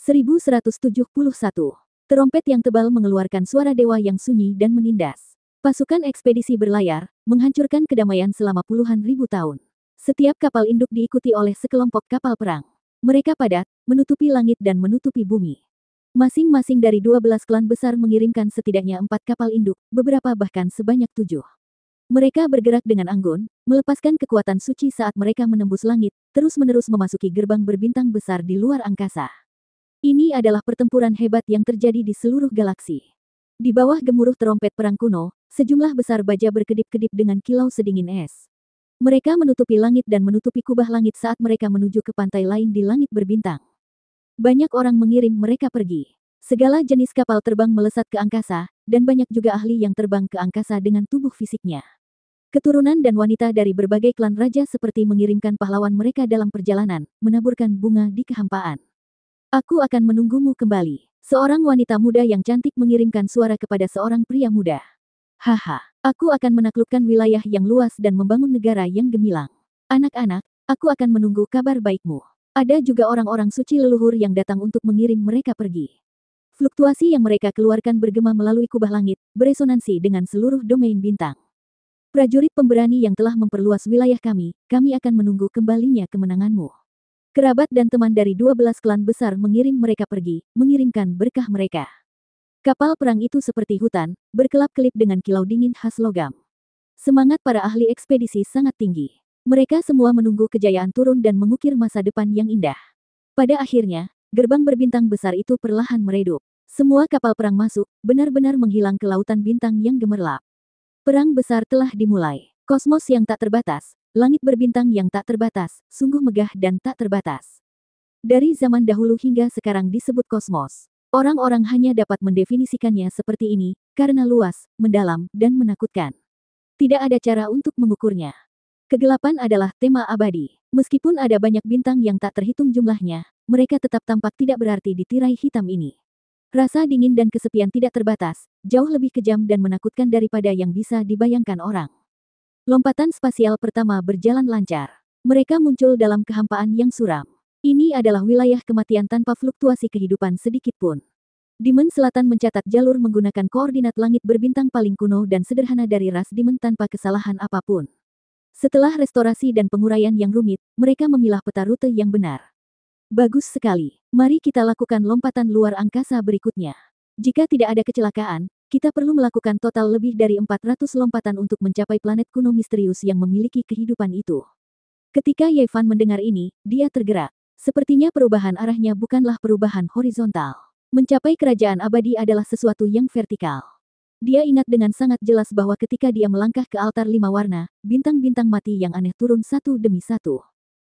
1171. Terompet yang tebal mengeluarkan suara dewa yang sunyi dan menindas. Pasukan ekspedisi berlayar, menghancurkan kedamaian selama puluhan ribu tahun. Setiap kapal induk diikuti oleh sekelompok kapal perang. Mereka padat, menutupi langit dan menutupi bumi. Masing-masing dari 12 klan besar mengirimkan setidaknya 4 kapal induk, beberapa bahkan sebanyak 7. Mereka bergerak dengan anggun, melepaskan kekuatan suci saat mereka menembus langit, terus-menerus memasuki gerbang berbintang besar di luar angkasa. Ini adalah pertempuran hebat yang terjadi di seluruh galaksi. Di bawah gemuruh terompet perang kuno, sejumlah besar baja berkedip-kedip dengan kilau sedingin es. Mereka menutupi langit dan menutupi kubah langit saat mereka menuju ke pantai lain di langit berbintang. Banyak orang mengirim mereka pergi. Segala jenis kapal terbang melesat ke angkasa, dan banyak juga ahli yang terbang ke angkasa dengan tubuh fisiknya. Keturunan dan wanita dari berbagai klan raja seperti mengirimkan pahlawan mereka dalam perjalanan, menaburkan bunga di kehampaan. Aku akan menunggumu kembali. Seorang wanita muda yang cantik mengirimkan suara kepada seorang pria muda. Haha, aku akan menaklukkan wilayah yang luas dan membangun negara yang gemilang. Anak-anak, aku akan menunggu kabar baikmu. Ada juga orang-orang suci leluhur yang datang untuk mengirim mereka pergi. Fluktuasi yang mereka keluarkan bergema melalui kubah langit, beresonansi dengan seluruh domain bintang. Prajurit pemberani yang telah memperluas wilayah kami akan menunggu kembalinya kemenanganmu. Kerabat dan teman dari 12 klan besar mengirim mereka pergi, mengirimkan berkah mereka. Kapal perang itu seperti hutan, berkelap-kelip dengan kilau dingin khas logam. Semangat para ahli ekspedisi sangat tinggi. Mereka semua menunggu kejayaan turun dan mengukir masa depan yang indah. Pada akhirnya, gerbang berbintang besar itu perlahan meredup. Semua kapal perang masuk, benar-benar menghilang ke lautan bintang yang gemerlap. Perang besar telah dimulai. Kosmos yang tak terbatas, langit berbintang yang tak terbatas, sungguh megah dan tak terbatas. Dari zaman dahulu hingga sekarang disebut kosmos. Orang-orang hanya dapat mendefinisikannya seperti ini, karena luas, mendalam, dan menakutkan. Tidak ada cara untuk mengukurnya. Kegelapan adalah tema abadi. Meskipun ada banyak bintang yang tak terhitung jumlahnya, mereka tetap tampak tidak berarti di tirai hitam ini. Rasa dingin dan kesepian tidak terbatas, jauh lebih kejam dan menakutkan daripada yang bisa dibayangkan orang. Lompatan spasial pertama berjalan lancar. Mereka muncul dalam kehampaan yang suram. Ini adalah wilayah kematian tanpa fluktuasi kehidupan sedikit pun. Dimen Selatan mencatat jalur menggunakan koordinat langit berbintang paling kuno dan sederhana dari ras Dimen tanpa kesalahan apapun. Setelah restorasi dan penguraian yang rumit, mereka memilah peta rute yang benar. Bagus sekali. Mari kita lakukan lompatan luar angkasa berikutnya. Jika tidak ada kecelakaan, kita perlu melakukan total lebih dari 400 lompatan untuk mencapai planet kuno misterius yang memiliki kehidupan itu. Ketika Yevan mendengar ini, dia tergerak. Sepertinya perubahan arahnya bukanlah perubahan horizontal. Mencapai kerajaan abadi adalah sesuatu yang vertikal. Dia ingat dengan sangat jelas bahwa ketika dia melangkah ke altar 5 warna, bintang-bintang mati yang aneh turun satu demi satu.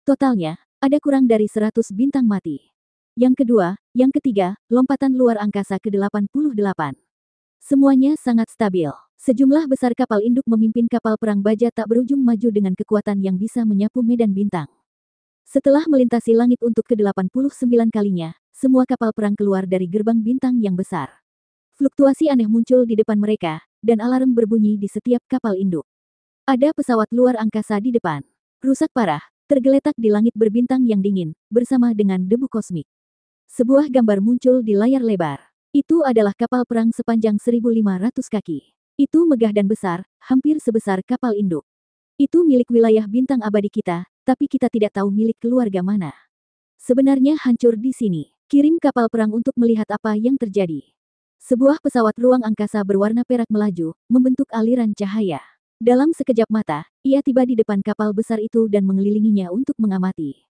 Totalnya, ada kurang dari 100 bintang mati. Yang kedua, yang ketiga, lompatan luar angkasa ke-88. Semuanya sangat stabil. Sejumlah besar kapal induk memimpin kapal perang baja tak berujung maju dengan kekuatan yang bisa menyapu medan bintang. Setelah melintasi langit untuk ke-89 kalinya, semua kapal perang keluar dari gerbang bintang yang besar. Fluktuasi aneh muncul di depan mereka, dan alarm berbunyi di setiap kapal induk. Ada pesawat luar angkasa di depan. Rusak parah, tergeletak di langit berbintang yang dingin, bersama dengan debu kosmik. Sebuah gambar muncul di layar lebar. Itu adalah kapal perang sepanjang 1.500 kaki. Itu megah dan besar, hampir sebesar kapal induk. Itu milik wilayah bintang abadi kita, tapi kita tidak tahu milik keluarga mana. Sebenarnya hancur di sini. Kirim kapal perang untuk melihat apa yang terjadi. Sebuah pesawat ruang angkasa berwarna perak melaju, membentuk aliran cahaya. Dalam sekejap mata, ia tiba di depan kapal besar itu dan mengelilinginya untuk mengamati.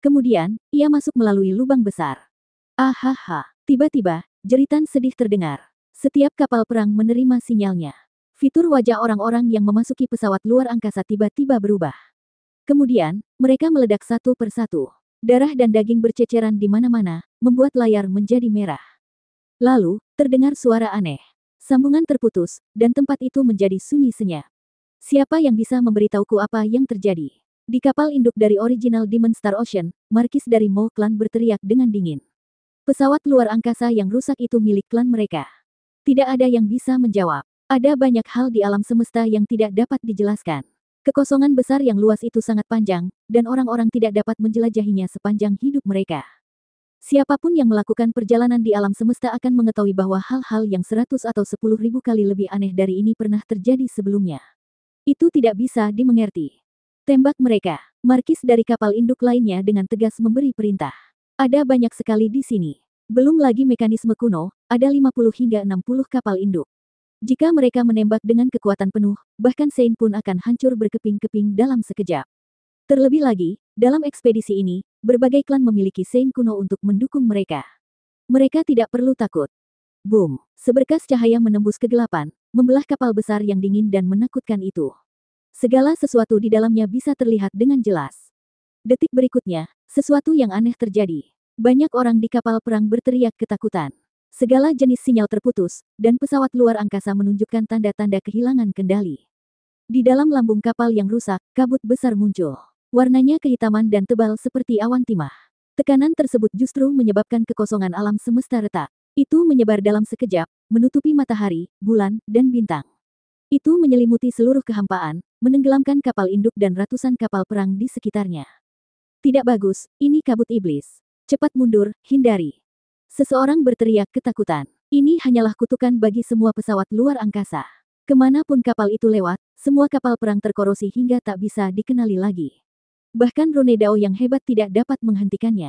Kemudian, ia masuk melalui lubang besar. Ahaha, tiba-tiba, jeritan sedih terdengar. Setiap kapal perang menerima sinyalnya. Fitur wajah orang-orang yang memasuki pesawat luar angkasa tiba-tiba berubah. Kemudian, mereka meledak satu persatu. Darah dan daging berceceran di mana-mana, membuat layar menjadi merah. Lalu, terdengar suara aneh. Sambungan terputus, dan tempat itu menjadi sunyi senyap. Siapa yang bisa memberitahuku apa yang terjadi? Di kapal induk dari original Demon Star Ocean, Markis dari Mo Clan berteriak dengan dingin. Pesawat luar angkasa yang rusak itu milik klan mereka. Tidak ada yang bisa menjawab. Ada banyak hal di alam semesta yang tidak dapat dijelaskan. Kekosongan besar yang luas itu sangat panjang, dan orang-orang tidak dapat menjelajahinya sepanjang hidup mereka. Siapapun yang melakukan perjalanan di alam semesta akan mengetahui bahwa hal-hal yang 100 atau 10.000 kali lebih aneh dari ini pernah terjadi sebelumnya. Itu tidak bisa dimengerti. Tembak mereka. Markis dari kapal induk lainnya dengan tegas memberi perintah. Ada banyak sekali di sini. Belum lagi mekanisme kuno, ada 50 hingga 60 kapal induk. Jika mereka menembak dengan kekuatan penuh, bahkan Sein pun akan hancur berkeping-keping dalam sekejap. Terlebih lagi, dalam ekspedisi ini, berbagai klan memiliki Sein kuno untuk mendukung mereka. Mereka tidak perlu takut. Boom! Seberkas cahaya menembus kegelapan, membelah kapal besar yang dingin dan menakutkan itu. Segala sesuatu di dalamnya bisa terlihat dengan jelas. Detik berikutnya, sesuatu yang aneh terjadi. Banyak orang di kapal perang berteriak ketakutan. Segala jenis sinyal terputus, dan pesawat luar angkasa menunjukkan tanda-tanda kehilangan kendali. Di dalam lambung kapal yang rusak, kabut besar muncul. Warnanya kehitaman dan tebal seperti awan timah. Tekanan tersebut justru menyebabkan kekosongan alam semesta retak. Itu menyebar dalam sekejap, menutupi matahari, bulan, dan bintang. Itu menyelimuti seluruh kehampaan, menenggelamkan kapal induk dan ratusan kapal perang di sekitarnya. Tidak bagus, ini kabut iblis. Cepat mundur, hindari. Seseorang berteriak ketakutan. Ini hanyalah kutukan bagi semua pesawat luar angkasa. Kemanapun kapal itu lewat, semua kapal perang terkorosi hingga tak bisa dikenali lagi. Bahkan rune Dao yang hebat tidak dapat menghentikannya.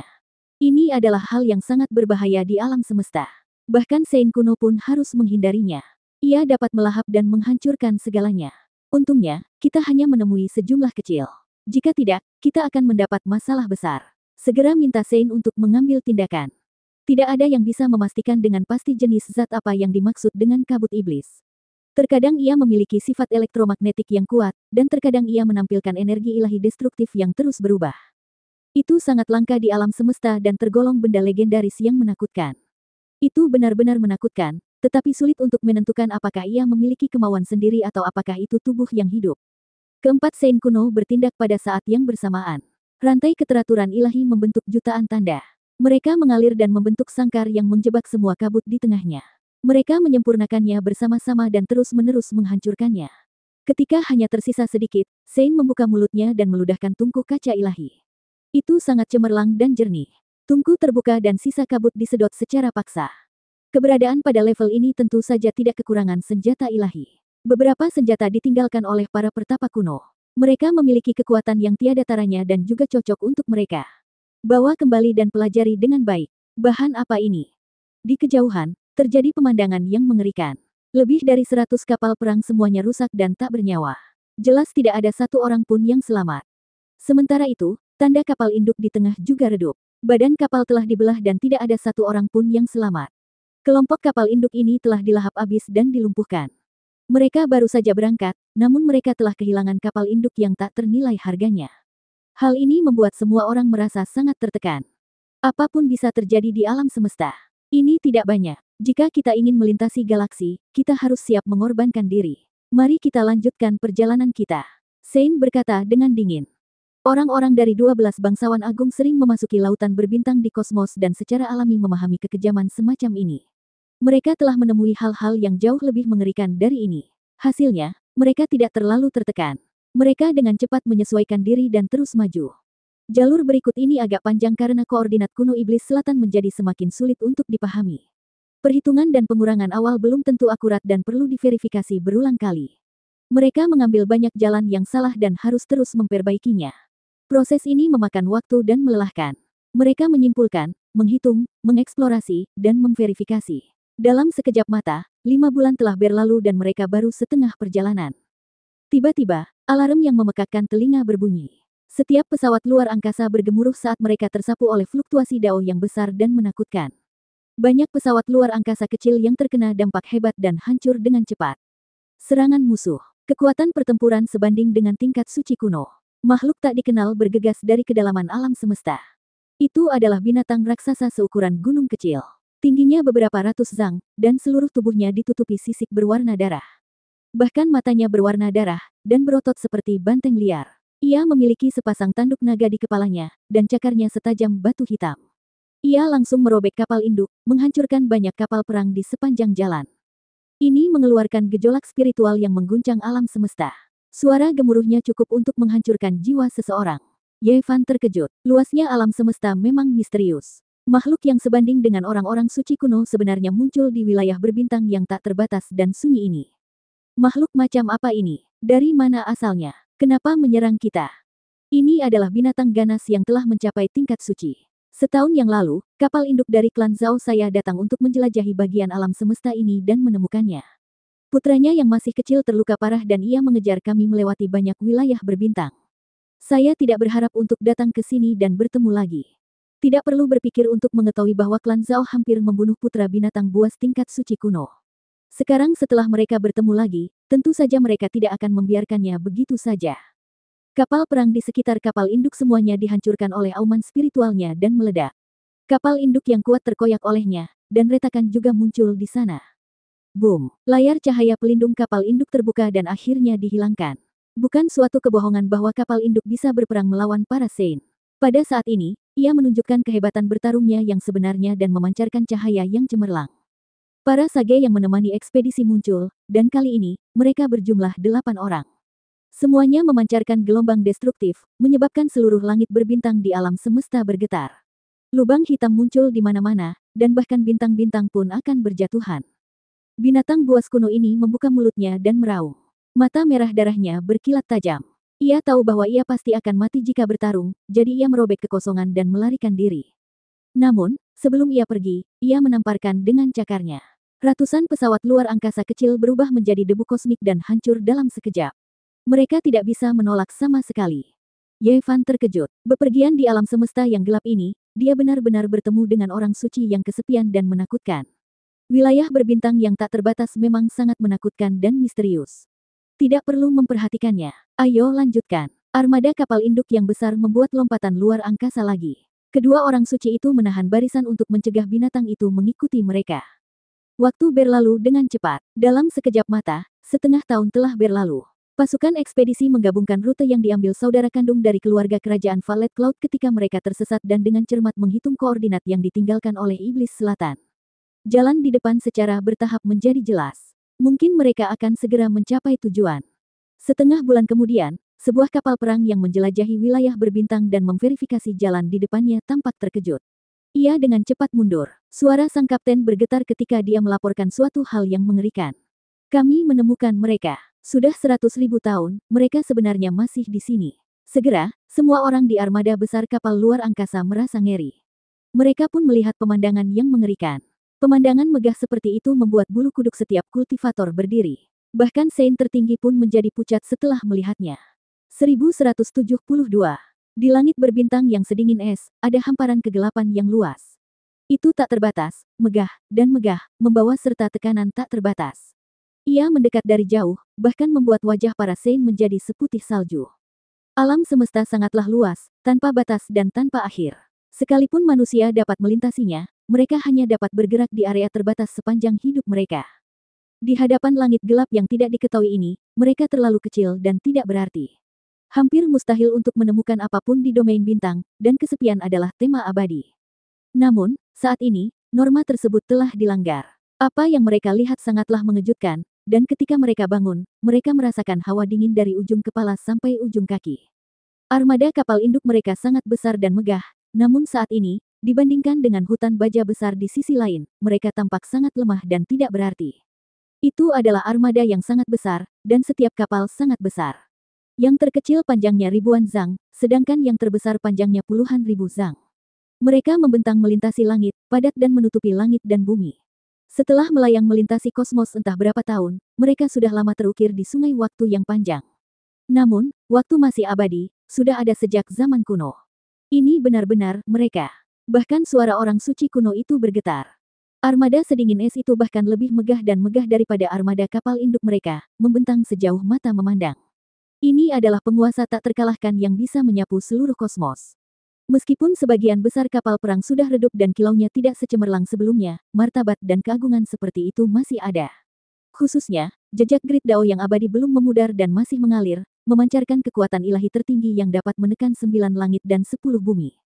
Ini adalah hal yang sangat berbahaya di alam semesta. Bahkan Sein kuno pun harus menghindarinya. Ia dapat melahap dan menghancurkan segalanya. Untungnya, kita hanya menemui sejumlah kecil. Jika tidak, kita akan mendapat masalah besar. Segera minta Sein untuk mengambil tindakan. Tidak ada yang bisa memastikan dengan pasti jenis zat apa yang dimaksud dengan kabut iblis. Terkadang ia memiliki sifat elektromagnetik yang kuat, dan terkadang ia menampilkan energi ilahi destruktif yang terus berubah. Itu sangat langka di alam semesta dan tergolong benda legendaris yang menakutkan. Itu benar-benar menakutkan, tetapi sulit untuk menentukan apakah ia memiliki kemauan sendiri atau apakah itu tubuh yang hidup. Keempat Sein kuno bertindak pada saat yang bersamaan. Rantai keteraturan ilahi membentuk jutaan tanda. Mereka mengalir dan membentuk sangkar yang menjebak semua kabut di tengahnya. Mereka menyempurnakannya bersama-sama dan terus-menerus menghancurkannya. Ketika hanya tersisa sedikit, Sein membuka mulutnya dan meludahkan tungku kaca ilahi. Itu sangat cemerlang dan jernih. Tungku terbuka dan sisa kabut disedot secara paksa. Keberadaan pada level ini tentu saja tidak kekurangan senjata ilahi. Beberapa senjata ditinggalkan oleh para pertapa kuno. Mereka memiliki kekuatan yang tiada taranya dan juga cocok untuk mereka. Bawa kembali dan pelajari dengan baik. Bahan apa ini? Di kejauhan, terjadi pemandangan yang mengerikan. Lebih dari 100 kapal perang semuanya rusak dan tak bernyawa. Jelas tidak ada satu orang pun yang selamat. Sementara itu, tanda kapal induk di tengah juga redup. Badan kapal telah dibelah dan tidak ada satu orang pun yang selamat. Kelompok kapal induk ini telah dilahap habis dan dilumpuhkan. Mereka baru saja berangkat, namun mereka telah kehilangan kapal induk yang tak ternilai harganya. Hal ini membuat semua orang merasa sangat tertekan. Apapun bisa terjadi di alam semesta. Ini tidak banyak. Jika kita ingin melintasi galaksi, kita harus siap mengorbankan diri. Mari kita lanjutkan perjalanan kita. Sein berkata dengan dingin. Orang-orang dari 12 bangsawan agung sering memasuki lautan berbintang di kosmos dan secara alami memahami kekejaman semacam ini. Mereka telah menemui hal-hal yang jauh lebih mengerikan dari ini. Hasilnya, mereka tidak terlalu tertekan. Mereka dengan cepat menyesuaikan diri dan terus maju. Jalur berikut ini agak panjang karena koordinat kuno iblis selatan menjadi semakin sulit untuk dipahami. Perhitungan dan pengurangan awal belum tentu akurat dan perlu diverifikasi berulang kali. Mereka mengambil banyak jalan yang salah dan harus terus memperbaikinya. Proses ini memakan waktu dan melelahkan. Mereka menyimpulkan, menghitung, mengeksplorasi, dan memverifikasi. Dalam sekejap mata, 5 bulan telah berlalu dan mereka baru setengah perjalanan. Tiba-tiba, alarm yang memekakkan telinga berbunyi. Setiap pesawat luar angkasa bergemuruh saat mereka tersapu oleh fluktuasi Dao yang besar dan menakutkan. Banyak pesawat luar angkasa kecil yang terkena dampak hebat dan hancur dengan cepat. Serangan musuh. Kekuatan pertempuran sebanding dengan tingkat suci kuno. Makhluk tak dikenal bergegas dari kedalaman alam semesta. Itu adalah binatang raksasa seukuran gunung kecil. Tingginya beberapa ratus zang, dan seluruh tubuhnya ditutupi sisik berwarna darah. Bahkan matanya berwarna darah, dan berotot seperti banteng liar. Ia memiliki sepasang tanduk naga di kepalanya, dan cakarnya setajam batu hitam. Ia langsung merobek kapal induk, menghancurkan banyak kapal perang di sepanjang jalan. Ini mengeluarkan gejolak spiritual yang mengguncang alam semesta. Suara gemuruhnya cukup untuk menghancurkan jiwa seseorang. Ye Fan terkejut. Luasnya alam semesta memang misterius. Makhluk yang sebanding dengan orang-orang suci kuno sebenarnya muncul di wilayah berbintang yang tak terbatas dan sunyi ini. Makhluk macam apa ini? Dari mana asalnya? Kenapa menyerang kita? Ini adalah binatang ganas yang telah mencapai tingkat suci. Setahun yang lalu, kapal induk dari klan Zhao saya datang untuk menjelajahi bagian alam semesta ini dan menemukannya. Putranya yang masih kecil terluka parah dan ia mengejar kami melewati banyak wilayah berbintang. Saya tidak berharap untuk datang ke sini dan bertemu lagi. Tidak perlu berpikir untuk mengetahui bahwa klan Zhao hampir membunuh putra binatang buas tingkat suci kuno. Sekarang setelah mereka bertemu lagi, tentu saja mereka tidak akan membiarkannya begitu saja. Kapal perang di sekitar kapal induk semuanya dihancurkan oleh auman spiritualnya dan meledak. Kapal induk yang kuat terkoyak olehnya, dan retakan juga muncul di sana. Boom! Layar cahaya pelindung kapal induk terbuka dan akhirnya dihilangkan. Bukan suatu kebohongan bahwa kapal induk bisa berperang melawan para Saint. Pada saat ini, ia menunjukkan kehebatan bertarungnya yang sebenarnya dan memancarkan cahaya yang cemerlang. Para sage yang menemani ekspedisi muncul, dan kali ini, mereka berjumlah 8 orang. Semuanya memancarkan gelombang destruktif, menyebabkan seluruh langit berbintang di alam semesta bergetar. Lubang hitam muncul di mana-mana, dan bahkan bintang-bintang pun akan berjatuhan. Binatang buas kuno ini membuka mulutnya dan meraung. Mata merah darahnya berkilat tajam. Ia tahu bahwa ia pasti akan mati jika bertarung, jadi ia merobek kekosongan dan melarikan diri. Namun, sebelum ia pergi, ia menamparkan dengan cakarnya. Ratusan pesawat luar angkasa kecil berubah menjadi debu kosmik dan hancur dalam sekejap. Mereka tidak bisa menolak sama sekali. Ye Fan terkejut. Bepergian di alam semesta yang gelap ini, dia benar-benar bertemu dengan orang suci yang kesepian dan menakutkan. Wilayah berbintang yang tak terbatas memang sangat menakutkan dan misterius. Tidak perlu memperhatikannya. Ayo lanjutkan. Armada kapal induk yang besar membuat lompatan luar angkasa lagi. Kedua orang suci itu menahan barisan untuk mencegah binatang itu mengikuti mereka. Waktu berlalu dengan cepat. Dalam sekejap mata, setengah tahun telah berlalu. Pasukan ekspedisi menggabungkan rute yang diambil saudara kandung dari keluarga kerajaan Violet Cloud ketika mereka tersesat dan dengan cermat menghitung koordinat yang ditinggalkan oleh Iblis Selatan. Jalan di depan secara bertahap menjadi jelas. Mungkin mereka akan segera mencapai tujuan. Setengah bulan kemudian, sebuah kapal perang yang menjelajahi wilayah berbintang dan memverifikasi jalan di depannya tampak terkejut. Ia dengan cepat mundur. Suara sang kapten bergetar ketika dia melaporkan suatu hal yang mengerikan. Kami menemukan mereka. Sudah 100.000 tahun, mereka sebenarnya masih di sini. Segera, semua orang di armada besar kapal luar angkasa merasa ngeri. Mereka pun melihat pemandangan yang mengerikan. Pemandangan megah seperti itu membuat bulu kuduk setiap kultivator berdiri. Bahkan Saint tertinggi pun menjadi pucat setelah melihatnya. 1172. Di langit berbintang yang sedingin es, ada hamparan kegelapan yang luas. Itu tak terbatas, megah, membawa serta tekanan tak terbatas. Ia mendekat dari jauh, bahkan membuat wajah para Saint menjadi seputih salju. Alam semesta sangatlah luas, tanpa batas dan tanpa akhir. Sekalipun manusia dapat melintasinya, mereka hanya dapat bergerak di area terbatas sepanjang hidup mereka. Di hadapan langit gelap yang tidak diketahui ini, mereka terlalu kecil dan tidak berarti. Hampir mustahil untuk menemukan apapun di domain bintang, dan kesepian adalah tema abadi. Namun, saat ini, norma tersebut telah dilanggar. Apa yang mereka lihat sangatlah mengejutkan, dan ketika mereka bangun, mereka merasakan hawa dingin dari ujung kepala sampai ujung kaki. Armada kapal induk mereka sangat besar dan megah, namun saat ini, dibandingkan dengan hutan baja besar di sisi lain, mereka tampak sangat lemah dan tidak berarti. Itu adalah armada yang sangat besar, dan setiap kapal sangat besar. Yang terkecil panjangnya ribuan zang, sedangkan yang terbesar panjangnya puluhan ribu zang. Mereka membentang melintasi langit, padat dan menutupi langit dan bumi. Setelah melayang melintasi kosmos entah berapa tahun, mereka sudah lama terukir di sungai waktu yang panjang. Namun, waktu masih abadi, sudah ada sejak zaman kuno. Ini benar-benar mereka. Bahkan suara orang suci kuno itu bergetar. Armada sedingin es itu bahkan lebih megah dan megah daripada armada kapal induk mereka, membentang sejauh mata memandang. Ini adalah penguasa tak terkalahkan yang bisa menyapu seluruh kosmos. Meskipun sebagian besar kapal perang sudah redup dan kilaunya tidak secemerlang sebelumnya, martabat dan keagungan seperti itu masih ada. Khususnya, jejak Grid Dao yang abadi belum memudar dan masih mengalir, memancarkan kekuatan ilahi tertinggi yang dapat menekan 9 langit dan 10 bumi.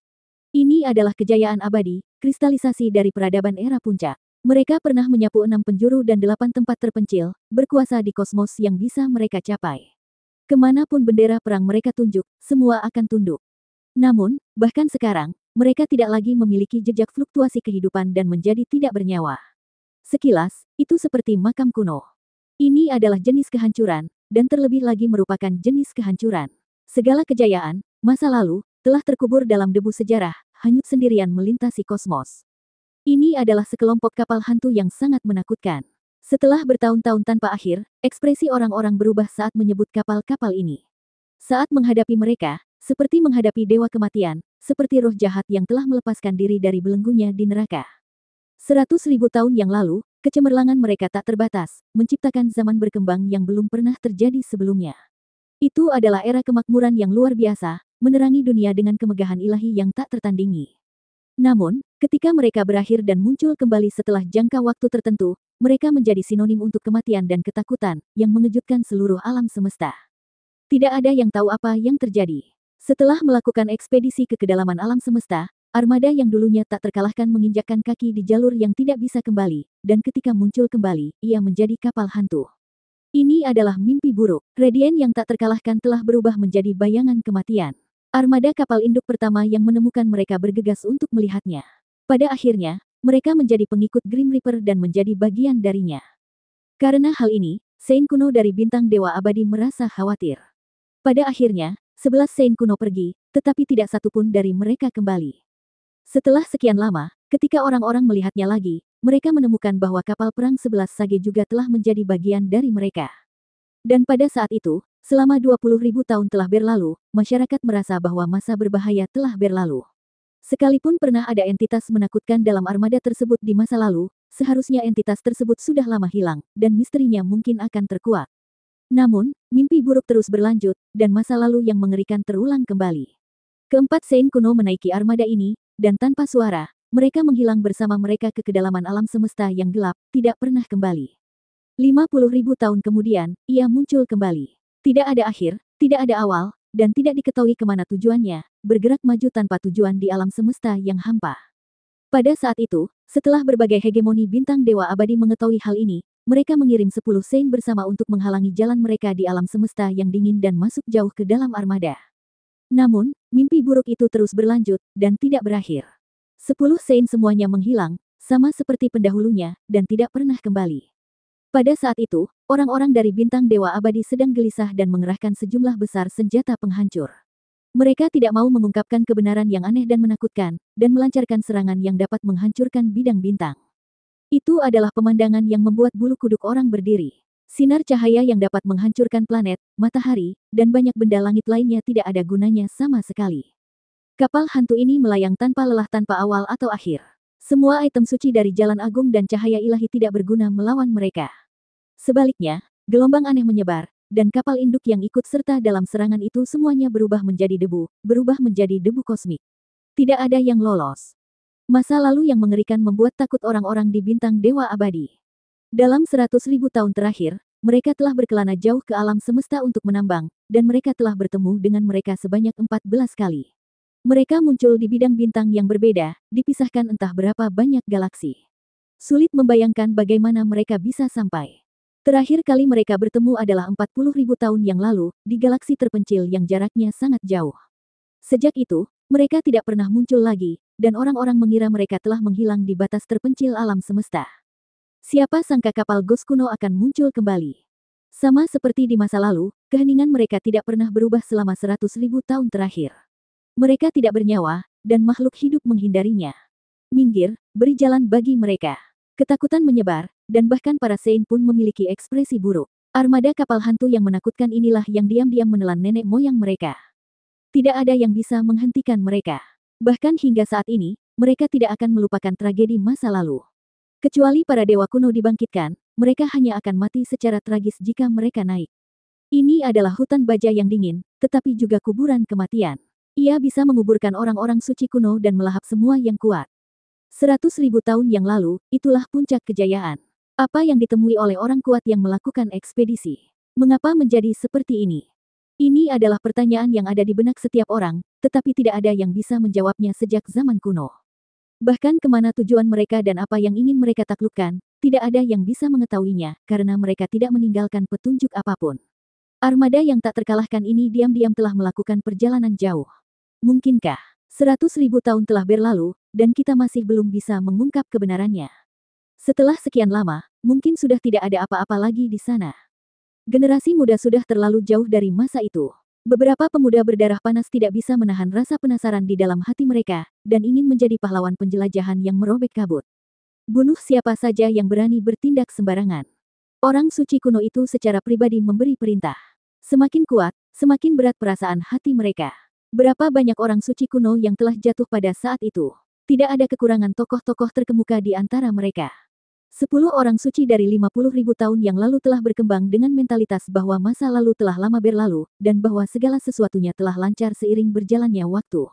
Ini adalah kejayaan abadi, kristalisasi dari peradaban era puncak. Mereka pernah menyapu 6 penjuru dan 8 tempat terpencil, berkuasa di kosmos yang bisa mereka capai. Kemanapun bendera perang mereka tunjuk, semua akan tunduk. Namun, bahkan sekarang, mereka tidak lagi memiliki jejak fluktuasi kehidupan dan menjadi tidak bernyawa. Sekilas, itu seperti makam kuno. Ini adalah jenis kehancuran, dan terlebih lagi merupakan jenis kehancuran. Segala kejayaan, masa lalu, telah terkubur dalam debu sejarah, hanyut sendirian melintasi kosmos. Ini adalah sekelompok kapal hantu yang sangat menakutkan. Setelah bertahun-tahun tanpa akhir, ekspresi orang-orang berubah saat menyebut kapal-kapal ini. Saat menghadapi mereka, seperti menghadapi dewa kematian, seperti roh jahat yang telah melepaskan diri dari belenggunya di neraka. 100.000 tahun yang lalu, kecemerlangan mereka tak terbatas, menciptakan zaman berkembang yang belum pernah terjadi sebelumnya. Itu adalah era kemakmuran yang luar biasa, menerangi dunia dengan kemegahan ilahi yang tak tertandingi. Namun, ketika mereka berakhir dan muncul kembali setelah jangka waktu tertentu, mereka menjadi sinonim untuk kematian dan ketakutan, yang mengejutkan seluruh alam semesta. Tidak ada yang tahu apa yang terjadi. Setelah melakukan ekspedisi ke kedalaman alam semesta, armada yang dulunya tak terkalahkan menginjakkan kaki di jalur yang tidak bisa kembali, dan ketika muncul kembali, ia menjadi kapal hantu. Ini adalah mimpi buruk. Radiant yang tak terkalahkan telah berubah menjadi bayangan kematian. Armada kapal induk pertama yang menemukan mereka bergegas untuk melihatnya. Pada akhirnya, mereka menjadi pengikut Grim Reaper dan menjadi bagian darinya. Karena hal ini, Saint kuno dari bintang dewa abadi merasa khawatir. Pada akhirnya, 11 Saint kuno pergi, tetapi tidak satupun dari mereka kembali. Setelah sekian lama, ketika orang-orang melihatnya lagi, mereka menemukan bahwa kapal perang 11 Sage juga telah menjadi bagian dari mereka. Dan pada saat itu, selama 20.000 tahun telah berlalu, masyarakat merasa bahwa masa berbahaya telah berlalu. Sekalipun pernah ada entitas menakutkan dalam armada tersebut di masa lalu, seharusnya entitas tersebut sudah lama hilang, dan misterinya mungkin akan terkuak. Namun, mimpi buruk terus berlanjut, dan masa lalu yang mengerikan terulang kembali. Keempat Saint kuno menaiki armada ini, dan tanpa suara, mereka menghilang bersama mereka ke kedalaman alam semesta yang gelap, tidak pernah kembali. 50.000 tahun kemudian, ia muncul kembali. Tidak ada akhir, tidak ada awal, dan tidak diketahui kemana tujuannya, bergerak maju tanpa tujuan di alam semesta yang hampa. Pada saat itu, setelah berbagai hegemoni bintang dewa abadi mengetahui hal ini, mereka mengirim 10 Saint bersama untuk menghalangi jalan mereka di alam semesta yang dingin dan masuk jauh ke dalam armada. Namun, mimpi buruk itu terus berlanjut, dan tidak berakhir. 10 Saint semuanya menghilang, sama seperti pendahulunya, dan tidak pernah kembali. Pada saat itu, orang-orang dari bintang dewa abadi sedang gelisah dan mengerahkan sejumlah besar senjata penghancur. Mereka tidak mau mengungkapkan kebenaran yang aneh dan menakutkan, dan melancarkan serangan yang dapat menghancurkan bidang bintang. Itu adalah pemandangan yang membuat bulu kuduk orang berdiri. Sinar cahaya yang dapat menghancurkan planet, matahari, dan banyak benda langit lainnya tidak ada gunanya sama sekali. Kapal hantu ini melayang tanpa lelah tanpa awal atau akhir. Semua item suci dari Jalan Agung dan cahaya ilahi tidak berguna melawan mereka. Sebaliknya, gelombang aneh menyebar, dan kapal induk yang ikut serta dalam serangan itu semuanya berubah menjadi debu kosmik. Tidak ada yang lolos. Masa lalu yang mengerikan membuat takut orang-orang di bintang dewa abadi. Dalam 100.000 tahun terakhir, mereka telah berkelana jauh ke alam semesta untuk menambang, dan mereka telah bertemu dengan mereka sebanyak 14 kali. Mereka muncul di bidang bintang yang berbeda, dipisahkan entah berapa banyak galaksi. Sulit membayangkan bagaimana mereka bisa sampai. Terakhir kali mereka bertemu adalah 40.000 tahun yang lalu, di galaksi terpencil yang jaraknya sangat jauh. Sejak itu, mereka tidak pernah muncul lagi, dan orang-orang mengira mereka telah menghilang di batas terpencil alam semesta. Siapa sangka kapal Ghost kuno akan muncul kembali. Sama seperti di masa lalu, keheningan mereka tidak pernah berubah selama 100.000 tahun terakhir. Mereka tidak bernyawa, dan makhluk hidup menghindarinya. Minggir, beri jalan bagi mereka. Ketakutan menyebar, dan bahkan para Saint pun memiliki ekspresi buruk. Armada kapal hantu yang menakutkan inilah yang diam-diam menelan nenek moyang mereka. Tidak ada yang bisa menghentikan mereka. Bahkan hingga saat ini, mereka tidak akan melupakan tragedi masa lalu. Kecuali para dewa kuno dibangkitkan, mereka hanya akan mati secara tragis jika mereka naik. Ini adalah hutan baja yang dingin, tetapi juga kuburan kematian. Ia bisa menguburkan orang-orang suci kuno dan melahap semua yang kuat. 100.000 tahun yang lalu, itulah puncak kejayaan. Apa yang ditemui oleh orang kuat yang melakukan ekspedisi? Mengapa menjadi seperti ini? Ini adalah pertanyaan yang ada di benak setiap orang, tetapi tidak ada yang bisa menjawabnya sejak zaman kuno. Bahkan kemana tujuan mereka dan apa yang ingin mereka taklukkan, tidak ada yang bisa mengetahuinya, karena mereka tidak meninggalkan petunjuk apapun. Armada yang tak terkalahkan ini diam-diam telah melakukan perjalanan jauh. Mungkinkah 100.000 tahun telah berlalu, dan kita masih belum bisa mengungkap kebenarannya. Setelah sekian lama, mungkin sudah tidak ada apa-apa lagi di sana. Generasi muda sudah terlalu jauh dari masa itu. Beberapa pemuda berdarah panas tidak bisa menahan rasa penasaran di dalam hati mereka, dan ingin menjadi pahlawan penjelajahan yang merobek kabut. Bunuh siapa saja yang berani bertindak sembarangan. Orang suci kuno itu secara pribadi memberi perintah. Semakin kuat, semakin berat perasaan hati mereka. Berapa banyak orang suci kuno yang telah jatuh pada saat itu. Tidak ada kekurangan tokoh-tokoh terkemuka di antara mereka. 10 orang suci dari 50.000 tahun yang lalu telah berkembang dengan mentalitas bahwa masa lalu telah lama berlalu, dan bahwa segala sesuatunya telah lancar seiring berjalannya waktu.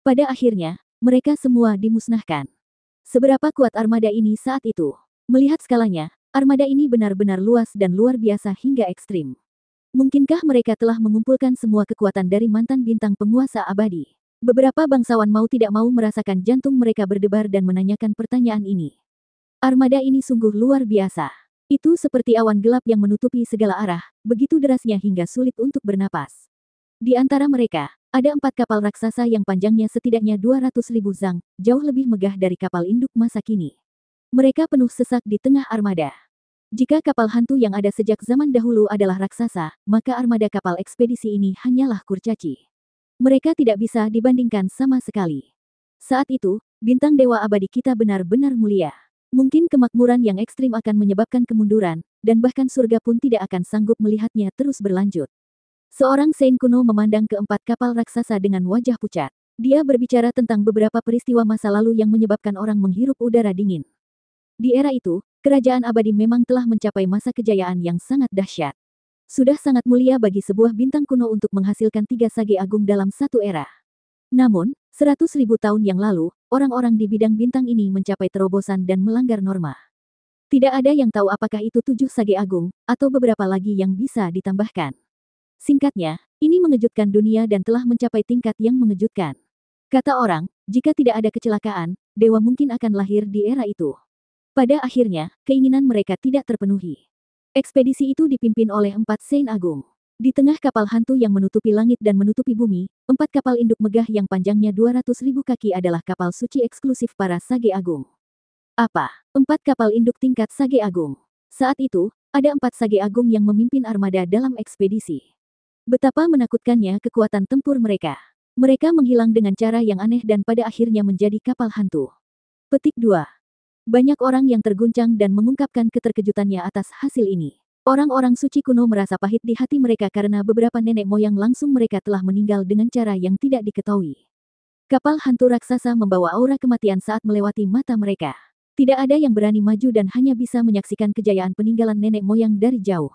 Pada akhirnya, mereka semua dimusnahkan. Seberapa kuat armada ini saat itu? Melihat skalanya, armada ini benar-benar luas dan luar biasa hingga ekstrim. Mungkinkah mereka telah mengumpulkan semua kekuatan dari mantan bintang penguasa abadi? Beberapa bangsawan mau tidak mau merasakan jantung mereka berdebar dan menanyakan pertanyaan ini. Armada ini sungguh luar biasa. Itu seperti awan gelap yang menutupi segala arah, begitu derasnya hingga sulit untuk bernapas. Di antara mereka, ada 4 kapal raksasa yang panjangnya setidaknya 200.000 zang, jauh lebih megah dari kapal induk masa kini. Mereka penuh sesak di tengah armada. Jika kapal hantu yang ada sejak zaman dahulu adalah raksasa, maka armada kapal ekspedisi ini hanyalah kurcaci. Mereka tidak bisa dibandingkan sama sekali. Saat itu, bintang dewa abadi kita benar-benar mulia. Mungkin kemakmuran yang ekstrim akan menyebabkan kemunduran, dan bahkan surga pun tidak akan sanggup melihatnya terus berlanjut. Seorang Saint kuno memandang keempat kapal raksasa dengan wajah pucat. Dia berbicara tentang beberapa peristiwa masa lalu yang menyebabkan orang menghirup udara dingin. Di era itu, kerajaan abadi memang telah mencapai masa kejayaan yang sangat dahsyat. Sudah sangat mulia bagi sebuah bintang kuno untuk menghasilkan 3 sage agung dalam satu era. Namun, 100.000 tahun yang lalu, orang-orang di bidang bintang ini mencapai terobosan dan melanggar norma. Tidak ada yang tahu apakah itu 7 sage agung, atau beberapa lagi yang bisa ditambahkan. Singkatnya, ini mengejutkan dunia dan telah mencapai tingkat yang mengejutkan. Kata orang, jika tidak ada kecelakaan, dewa mungkin akan lahir di era itu. Pada akhirnya, keinginan mereka tidak terpenuhi. Ekspedisi itu dipimpin oleh 4 Saint Agung. Di tengah kapal hantu yang menutupi langit dan menutupi bumi, 4 kapal induk megah yang panjangnya 200.000 kaki adalah kapal suci eksklusif para Sage Agung. Apa? 4 kapal induk tingkat Sage Agung. Saat itu, ada 4 Sage Agung yang memimpin armada dalam ekspedisi. Betapa menakutkannya kekuatan tempur mereka. Mereka menghilang dengan cara yang aneh dan pada akhirnya menjadi kapal hantu. Petik 2. Banyak orang yang terguncang dan mengungkapkan keterkejutannya atas hasil ini. Orang-orang suci kuno merasa pahit di hati mereka karena beberapa nenek moyang langsung mereka telah meninggal dengan cara yang tidak diketahui. Kapal hantu raksasa membawa aura kematian saat melewati mata mereka. Tidak ada yang berani maju dan hanya bisa menyaksikan kejayaan peninggalan nenek moyang dari jauh.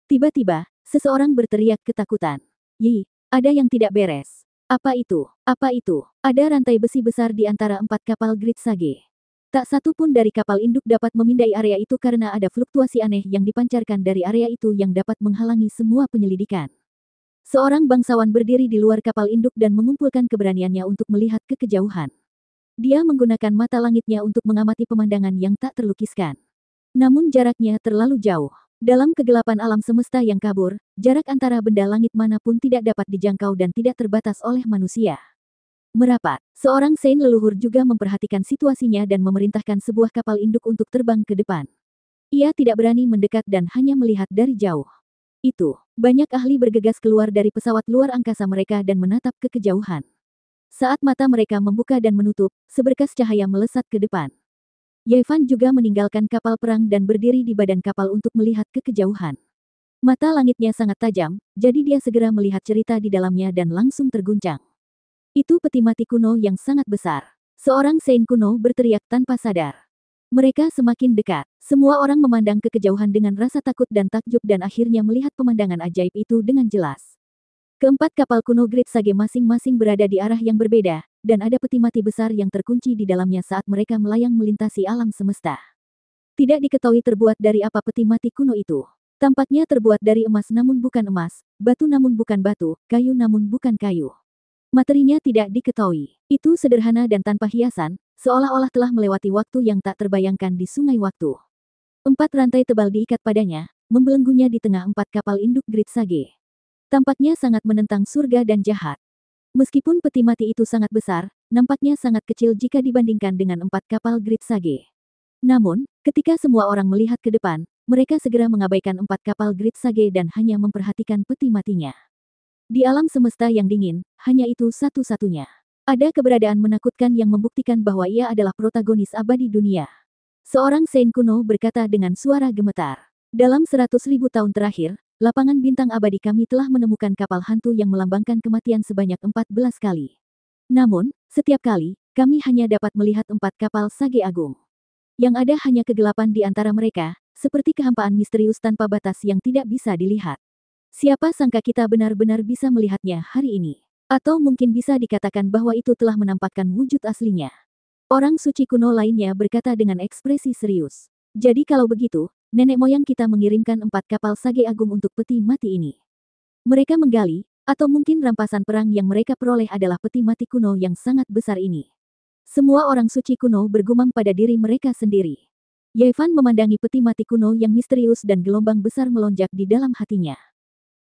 Tiba-tiba, seseorang berteriak ketakutan. "Yi, ada yang tidak beres. Apa itu? Apa itu?" Ada rantai besi besar di antara 4 kapal Great Sage. Tak satu pun dari kapal induk dapat memindai area itu karena ada fluktuasi aneh yang dipancarkan dari area itu yang dapat menghalangi semua penyelidikan. Seorang bangsawan berdiri di luar kapal induk dan mengumpulkan keberaniannya untuk melihat ke kejauhan. Dia menggunakan mata langitnya untuk mengamati pemandangan yang tak terlukiskan. Namun jaraknya terlalu jauh. Dalam kegelapan alam semesta yang kabur, jarak antara benda langit manapun tidak dapat dijangkau dan tidak terbatas oleh manusia. Merapat, seorang Saint leluhur juga memperhatikan situasinya dan memerintahkan sebuah kapal induk untuk terbang ke depan. Ia tidak berani mendekat dan hanya melihat dari jauh. Itu, banyak ahli bergegas keluar dari pesawat luar angkasa mereka dan menatap ke kejauhan. Saat mata mereka membuka dan menutup, seberkas cahaya melesat ke depan. Yevan juga meninggalkan kapal perang dan berdiri di badan kapal untuk melihat ke kejauhan. Mata langitnya sangat tajam, jadi dia segera melihat cerita di dalamnya dan langsung terguncang. Itu peti mati kuno yang sangat besar. Seorang Saint kuno berteriak tanpa sadar. Mereka semakin dekat. Semua orang memandang ke kejauhan dengan rasa takut dan takjub dan akhirnya melihat pemandangan ajaib itu dengan jelas. Keempat kapal kuno Great Sage masing-masing berada di arah yang berbeda, dan ada peti mati besar yang terkunci di dalamnya saat mereka melayang melintasi alam semesta. Tidak diketahui terbuat dari apa peti mati kuno itu. Tampaknya terbuat dari emas namun bukan emas, batu namun bukan batu, kayu namun bukan kayu. Materinya tidak diketahui. Itu sederhana dan tanpa hiasan, seolah-olah telah melewati waktu yang tak terbayangkan di sungai waktu. 4 rantai tebal diikat padanya, membelenggunya di tengah 4 kapal induk Great Sage. Tampaknya sangat menentang surga dan jahat. Meskipun peti mati itu sangat besar, nampaknya sangat kecil jika dibandingkan dengan 4 kapal Great Sage. Namun, ketika semua orang melihat ke depan, mereka segera mengabaikan 4 kapal Great Sage dan hanya memperhatikan peti matinya. Di alam semesta yang dingin, hanya itu satu-satunya. Ada keberadaan menakutkan yang membuktikan bahwa ia adalah protagonis abadi dunia. Seorang Saint kuno berkata dengan suara gemetar. Dalam 100.000 tahun terakhir, lapangan bintang abadi kami telah menemukan kapal hantu yang melambangkan kematian sebanyak 14 kali. Namun, setiap kali, kami hanya dapat melihat 4 kapal Sage Agung. Yang ada hanya kegelapan di antara mereka, seperti kehampaan misterius tanpa batas yang tidak bisa dilihat. Siapa sangka kita benar-benar bisa melihatnya hari ini. Atau mungkin bisa dikatakan bahwa itu telah menampakkan wujud aslinya. Orang suci kuno lainnya berkata dengan ekspresi serius. Jadi kalau begitu, nenek moyang kita mengirimkan 4 kapal Sage Agung untuk peti mati ini. Mereka menggali, atau mungkin rampasan perang yang mereka peroleh adalah peti mati kuno yang sangat besar ini. Semua orang suci kuno bergumam pada diri mereka sendiri. Yevan memandangi peti mati kuno yang misterius dan gelombang besar melonjak di dalam hatinya.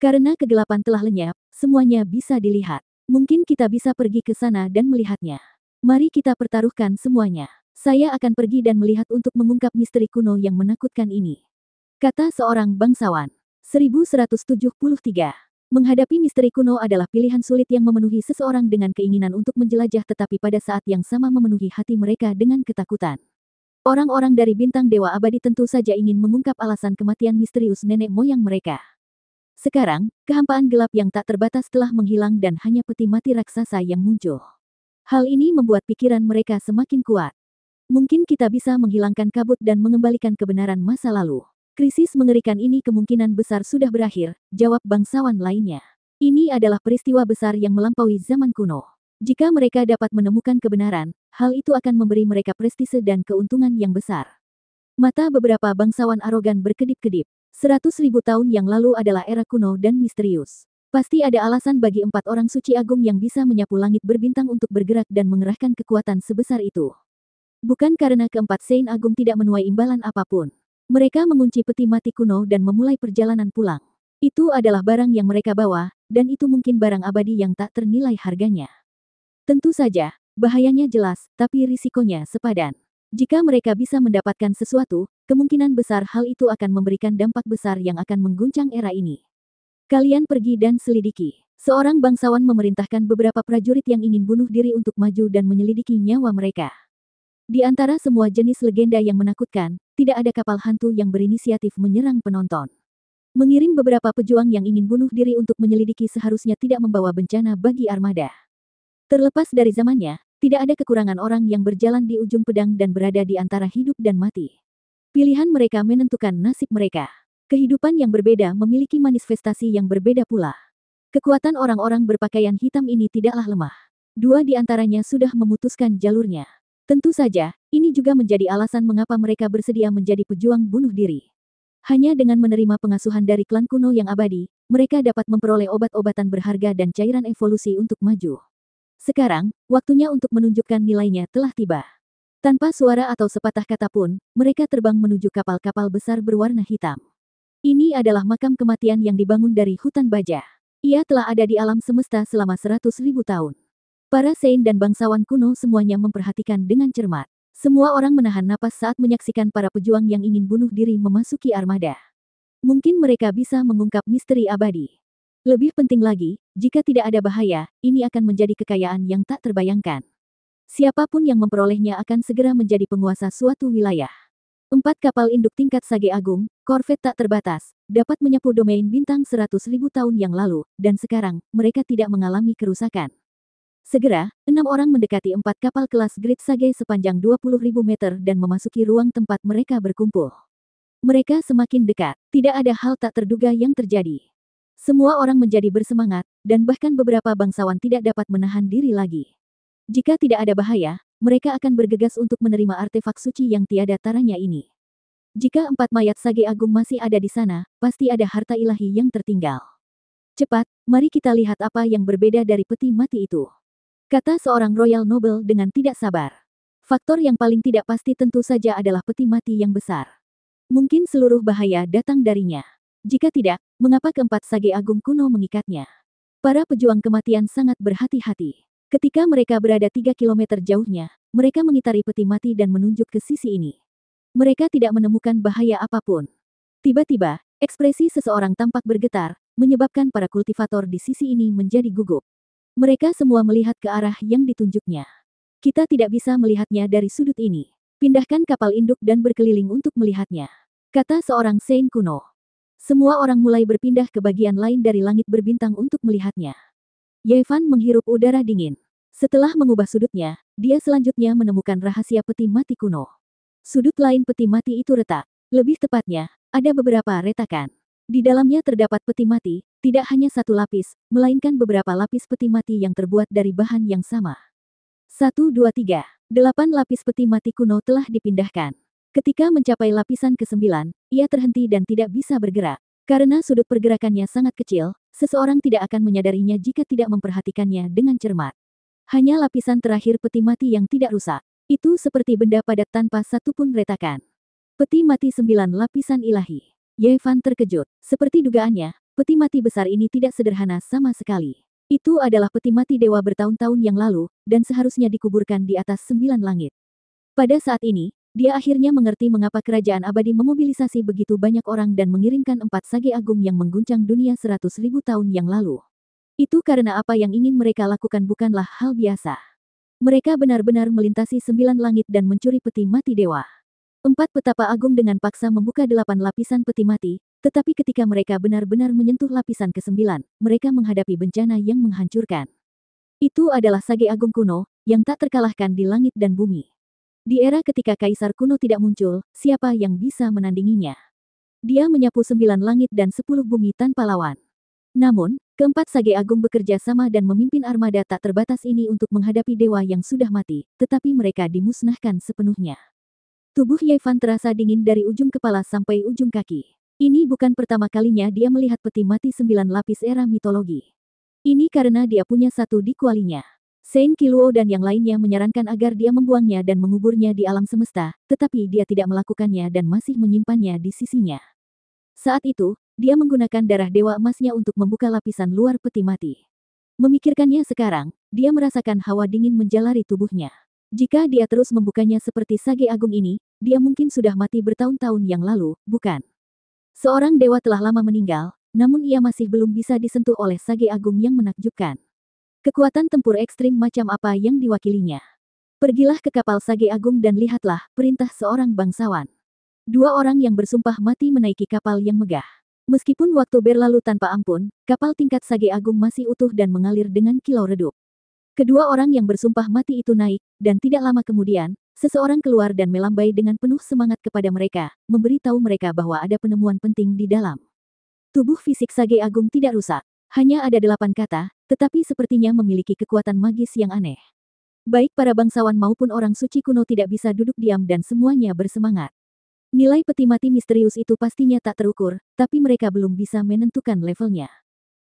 Karena kegelapan telah lenyap, semuanya bisa dilihat. Mungkin kita bisa pergi ke sana dan melihatnya. Mari kita pertaruhkan semuanya. Saya akan pergi dan melihat untuk mengungkap misteri kuno yang menakutkan ini. Kata seorang bangsawan. 1173. Menghadapi misteri kuno adalah pilihan sulit yang memenuhi seseorang dengan keinginan untuk menjelajah tetapi pada saat yang sama memenuhi hati mereka dengan ketakutan. Orang-orang dari bintang dewa abadi tentu saja ingin mengungkap alasan kematian misterius nenek moyang mereka. Sekarang, kehampaan gelap yang tak terbatas telah menghilang dan hanya peti mati raksasa yang muncul. Hal ini membuat pikiran mereka semakin kuat. Mungkin kita bisa menghilangkan kabut dan mengembalikan kebenaran masa lalu. Krisis mengerikan ini kemungkinan besar sudah berakhir, jawab bangsawan lainnya. Ini adalah peristiwa besar yang melampaui zaman kuno. Jika mereka dapat menemukan kebenaran, hal itu akan memberi mereka prestise dan keuntungan yang besar. Mata beberapa bangsawan arogan berkedip-kedip. 100.000 tahun yang lalu adalah era kuno dan misterius. Pasti ada alasan bagi 4 orang suci agung yang bisa menyapu langit berbintang untuk bergerak dan mengerahkan kekuatan sebesar itu. Bukan karena keempat Saint Agung tidak menuai imbalan apapun. Mereka mengunci peti mati kuno dan memulai perjalanan pulang. Itu adalah barang yang mereka bawa, dan itu mungkin barang abadi yang tak ternilai harganya. Tentu saja, bahayanya jelas, tapi risikonya sepadan. Jika mereka bisa mendapatkan sesuatu, kemungkinan besar hal itu akan memberikan dampak besar yang akan mengguncang era ini. Kalian pergi dan selidiki. Seorang bangsawan memerintahkan beberapa prajurit yang ingin bunuh diri untuk maju dan menyelidiki nyawa mereka. Di antara semua jenis legenda yang menakutkan, tidak ada kapal hantu yang berinisiatif menyerang penonton. Mengirim beberapa pejuang yang ingin bunuh diri untuk menyelidiki seharusnya tidak membawa bencana bagi armada. Terlepas dari zamannya, tidak ada kekurangan orang yang berjalan di ujung pedang dan berada di antara hidup dan mati. Pilihan mereka menentukan nasib mereka. Kehidupan yang berbeda memiliki manifestasi yang berbeda pula. Kekuatan orang-orang berpakaian hitam ini tidaklah lemah. 2 di antaranya sudah memutuskan jalurnya. Tentu saja, ini juga menjadi alasan mengapa mereka bersedia menjadi pejuang bunuh diri. Hanya dengan menerima pengasuhan dari klan kuno yang abadi, mereka dapat memperoleh obat-obatan berharga dan cairan evolusi untuk maju. Sekarang, waktunya untuk menunjukkan nilainya telah tiba. Tanpa suara atau sepatah kata pun, mereka terbang menuju kapal-kapal besar berwarna hitam. Ini adalah makam kematian yang dibangun dari hutan baja. Ia telah ada di alam semesta selama 100.000 tahun. Para Saint dan bangsawan kuno semuanya memperhatikan dengan cermat. Semua orang menahan napas saat menyaksikan para pejuang yang ingin bunuh diri memasuki armada. Mungkin mereka bisa mengungkap misteri abadi. Lebih penting lagi, jika tidak ada bahaya, ini akan menjadi kekayaan yang tak terbayangkan. Siapapun yang memperolehnya akan segera menjadi penguasa suatu wilayah. 4 kapal induk tingkat Sage Agung, korvet tak terbatas, dapat menyapu domain bintang 100.000 tahun yang lalu, dan sekarang, mereka tidak mengalami kerusakan. Segera, 6 orang mendekati 4 kapal kelas Great Sage sepanjang 20.000 meter dan memasuki ruang tempat mereka berkumpul. Mereka semakin dekat, tidak ada hal tak terduga yang terjadi. Semua orang menjadi bersemangat, dan bahkan beberapa bangsawan tidak dapat menahan diri lagi. Jika tidak ada bahaya, mereka akan bergegas untuk menerima artefak suci yang tiada taranya ini. Jika 4 mayat Sage Agung masih ada di sana, pasti ada harta ilahi yang tertinggal. Cepat, mari kita lihat apa yang berbeda dari peti mati itu. Kata seorang Royal Noble dengan tidak sabar. Faktor yang paling tidak pasti tentu saja adalah peti mati yang besar. Mungkin seluruh bahaya datang darinya. Jika tidak, mengapa keempat Sage Agung kuno mengikatnya? Para pejuang kematian sangat berhati-hati. Ketika mereka berada 3 kilometer jauhnya, mereka mengitari peti mati dan menunjuk ke sisi ini. Mereka tidak menemukan bahaya apapun. Tiba-tiba, ekspresi seseorang tampak bergetar, menyebabkan para kultivator di sisi ini menjadi gugup. Mereka semua melihat ke arah yang ditunjuknya. Kita tidak bisa melihatnya dari sudut ini. Pindahkan kapal induk dan berkeliling untuk melihatnya, kata seorang Saint kuno. Semua orang mulai berpindah ke bagian lain dari langit berbintang untuk melihatnya. Yevan menghirup udara dingin. Setelah mengubah sudutnya, dia selanjutnya menemukan rahasia peti mati kuno. Sudut lain peti mati itu retak. Lebih tepatnya, ada beberapa retakan. Di dalamnya terdapat peti mati, tidak hanya satu lapis, melainkan beberapa lapis peti mati yang terbuat dari bahan yang sama. 1, 2, 3. 8 lapis peti mati kuno telah dipindahkan. Ketika mencapai lapisan ke-9, ia terhenti dan tidak bisa bergerak. Karena sudut pergerakannya sangat kecil, seseorang tidak akan menyadarinya jika tidak memperhatikannya dengan cermat. Hanya lapisan terakhir peti mati yang tidak rusak. Itu seperti benda padat tanpa satupun retakan. Peti mati 9 lapisan ilahi. Yevan terkejut. Seperti dugaannya, peti mati besar ini tidak sederhana sama sekali. Itu adalah peti mati dewa bertahun-tahun yang lalu, dan seharusnya dikuburkan di atas 9 langit. Pada saat ini, dia akhirnya mengerti mengapa kerajaan abadi memobilisasi begitu banyak orang dan mengirimkan 4 sage agung yang mengguncang dunia 100.000 tahun yang lalu. Itu karena apa yang ingin mereka lakukan bukanlah hal biasa. Mereka benar-benar melintasi 9 langit dan mencuri peti mati dewa. 4 petapa agung dengan paksa membuka 8 lapisan peti mati, tetapi ketika mereka benar-benar menyentuh lapisan ke-9, mereka menghadapi bencana yang menghancurkan. Itu adalah sage agung kuno, yang tak terkalahkan di langit dan bumi. Di era ketika kaisar kuno tidak muncul, siapa yang bisa menandinginya? Dia menyapu 9 langit dan 10 bumi tanpa lawan. Namun, keempat sage agung bekerja sama dan memimpin armada tak terbatas ini untuk menghadapi dewa yang sudah mati, tetapi mereka dimusnahkan sepenuhnya. Tubuh Yevan terasa dingin dari ujung kepala sampai ujung kaki. Ini bukan pertama kalinya dia melihat peti mati 9 lapis era mitologi. Ini karena dia punya satu di kualinya. Saint Kiluo dan yang lainnya menyarankan agar dia membuangnya dan menguburnya di alam semesta, tetapi dia tidak melakukannya dan masih menyimpannya di sisinya. Saat itu, dia menggunakan darah dewa emasnya untuk membuka lapisan luar peti mati. Memikirkannya sekarang, dia merasakan hawa dingin menjalari tubuhnya. Jika dia terus membukanya seperti sage agung ini, dia mungkin sudah mati bertahun-tahun yang lalu, bukan? Seorang dewa telah lama meninggal, namun ia masih belum bisa disentuh oleh sage agung yang menakjubkan. Kekuatan tempur ekstrim macam apa yang diwakilinya? Pergilah ke kapal sage agung dan lihatlah, perintah seorang bangsawan. 2 orang yang bersumpah mati menaiki kapal yang megah. Meskipun waktu berlalu tanpa ampun, kapal tingkat sage agung masih utuh dan mengalir dengan kilau redup. Kedua orang yang bersumpah mati itu naik, dan tidak lama kemudian, seseorang keluar dan melambai dengan penuh semangat kepada mereka, memberitahu mereka bahwa ada penemuan penting di dalam. Tubuh fisik sage agung tidak rusak. Hanya ada 8 kata, tetapi sepertinya memiliki kekuatan magis yang aneh. Baik para bangsawan maupun orang suci kuno tidak bisa duduk diam dan semuanya bersemangat. Nilai peti mati misterius itu pastinya tak terukur, tapi mereka belum bisa menentukan levelnya.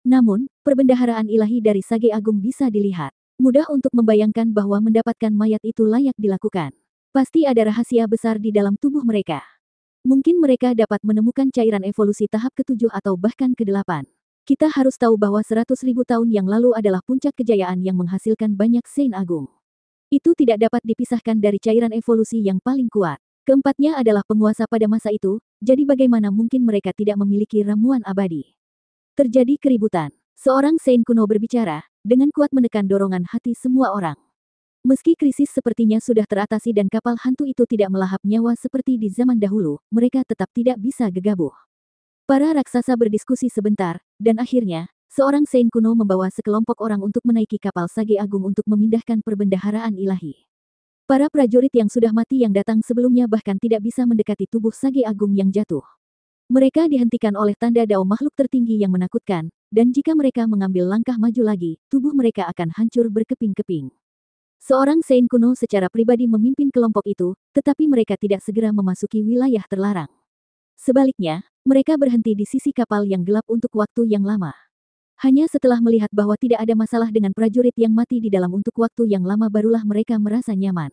Namun, perbendaharaan ilahi dari sage agung bisa dilihat. Mudah untuk membayangkan bahwa mendapatkan mayat itu layak dilakukan. Pasti ada rahasia besar di dalam tubuh mereka. Mungkin mereka dapat menemukan cairan evolusi tahap ke-7 atau bahkan ke-8. Kita harus tahu bahwa 100.000 tahun yang lalu adalah puncak kejayaan yang menghasilkan banyak Saint Agung. Itu tidak dapat dipisahkan dari cairan evolusi yang paling kuat. Keempatnya adalah penguasa pada masa itu, jadi bagaimana mungkin mereka tidak memiliki ramuan abadi? Terjadi keributan. Seorang Saint kuno berbicara, dengan kuat menekan dorongan hati semua orang. Meski krisis sepertinya sudah teratasi dan kapal hantu itu tidak melahap nyawa seperti di zaman dahulu, mereka tetap tidak bisa gegabah. Para raksasa berdiskusi sebentar, dan akhirnya, seorang Saint kuno membawa sekelompok orang untuk menaiki kapal sage agung untuk memindahkan perbendaharaan ilahi. Para prajurit yang sudah mati yang datang sebelumnya bahkan tidak bisa mendekati tubuh sage agung yang jatuh. Mereka dihentikan oleh tanda dao makhluk tertinggi yang menakutkan, dan jika mereka mengambil langkah maju lagi, tubuh mereka akan hancur berkeping-keping. Seorang Saint kuno secara pribadi memimpin kelompok itu, tetapi mereka tidak segera memasuki wilayah terlarang. Sebaliknya, mereka berhenti di sisi kapal yang gelap untuk waktu yang lama. Hanya setelah melihat bahwa tidak ada masalah dengan prajurit yang mati di dalam untuk waktu yang lama barulah mereka merasa nyaman.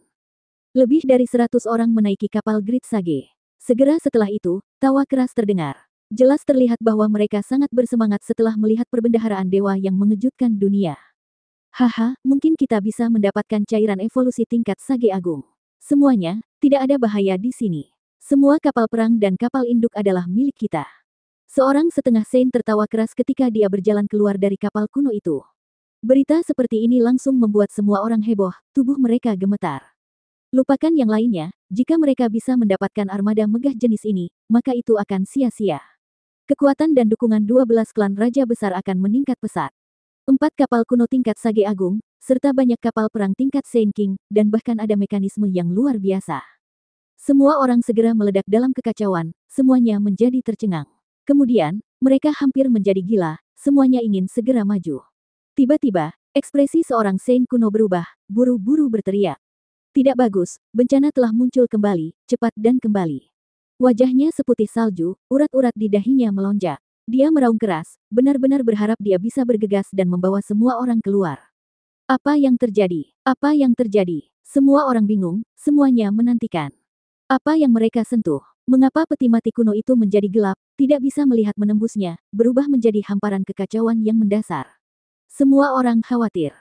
Lebih dari 100 orang menaiki kapal Great Sage. Segera setelah itu, tawa keras terdengar. Jelas terlihat bahwa mereka sangat bersemangat setelah melihat perbendaharaan dewa yang mengejutkan dunia. Haha, mungkin kita bisa mendapatkan cairan evolusi tingkat Sage Agung. Semuanya, tidak ada bahaya di sini. Semua kapal perang dan kapal induk adalah milik kita. Seorang setengah Saint tertawa keras ketika dia berjalan keluar dari kapal kuno itu. Berita seperti ini langsung membuat semua orang heboh, tubuh mereka gemetar. Lupakan yang lainnya, jika mereka bisa mendapatkan armada megah jenis ini, maka itu akan sia-sia. Kekuatan dan dukungan 12 klan raja besar akan meningkat pesat. 4 kapal kuno tingkat Sage Agung, serta banyak kapal perang tingkat Saint King, dan bahkan ada mekanisme yang luar biasa. Semua orang segera meledak dalam kekacauan, semuanya menjadi tercengang. Kemudian, mereka hampir menjadi gila, semuanya ingin segera maju. Tiba-tiba, ekspresi seorang Saint kuno berubah, buru-buru berteriak. Tidak bagus, bencana telah muncul kembali, cepat dan kembali. Wajahnya seputih salju, urat-urat di dahinya melonjak. Dia meraung keras, benar-benar berharap dia bisa bergegas dan membawa semua orang keluar. Apa yang terjadi? Apa yang terjadi? Semua orang bingung, semuanya menantikan. Apa yang mereka sentuh? Mengapa peti mati kuno itu menjadi gelap, tidak bisa melihat menembusnya, berubah menjadi hamparan kekacauan yang mendasar. Semua orang khawatir.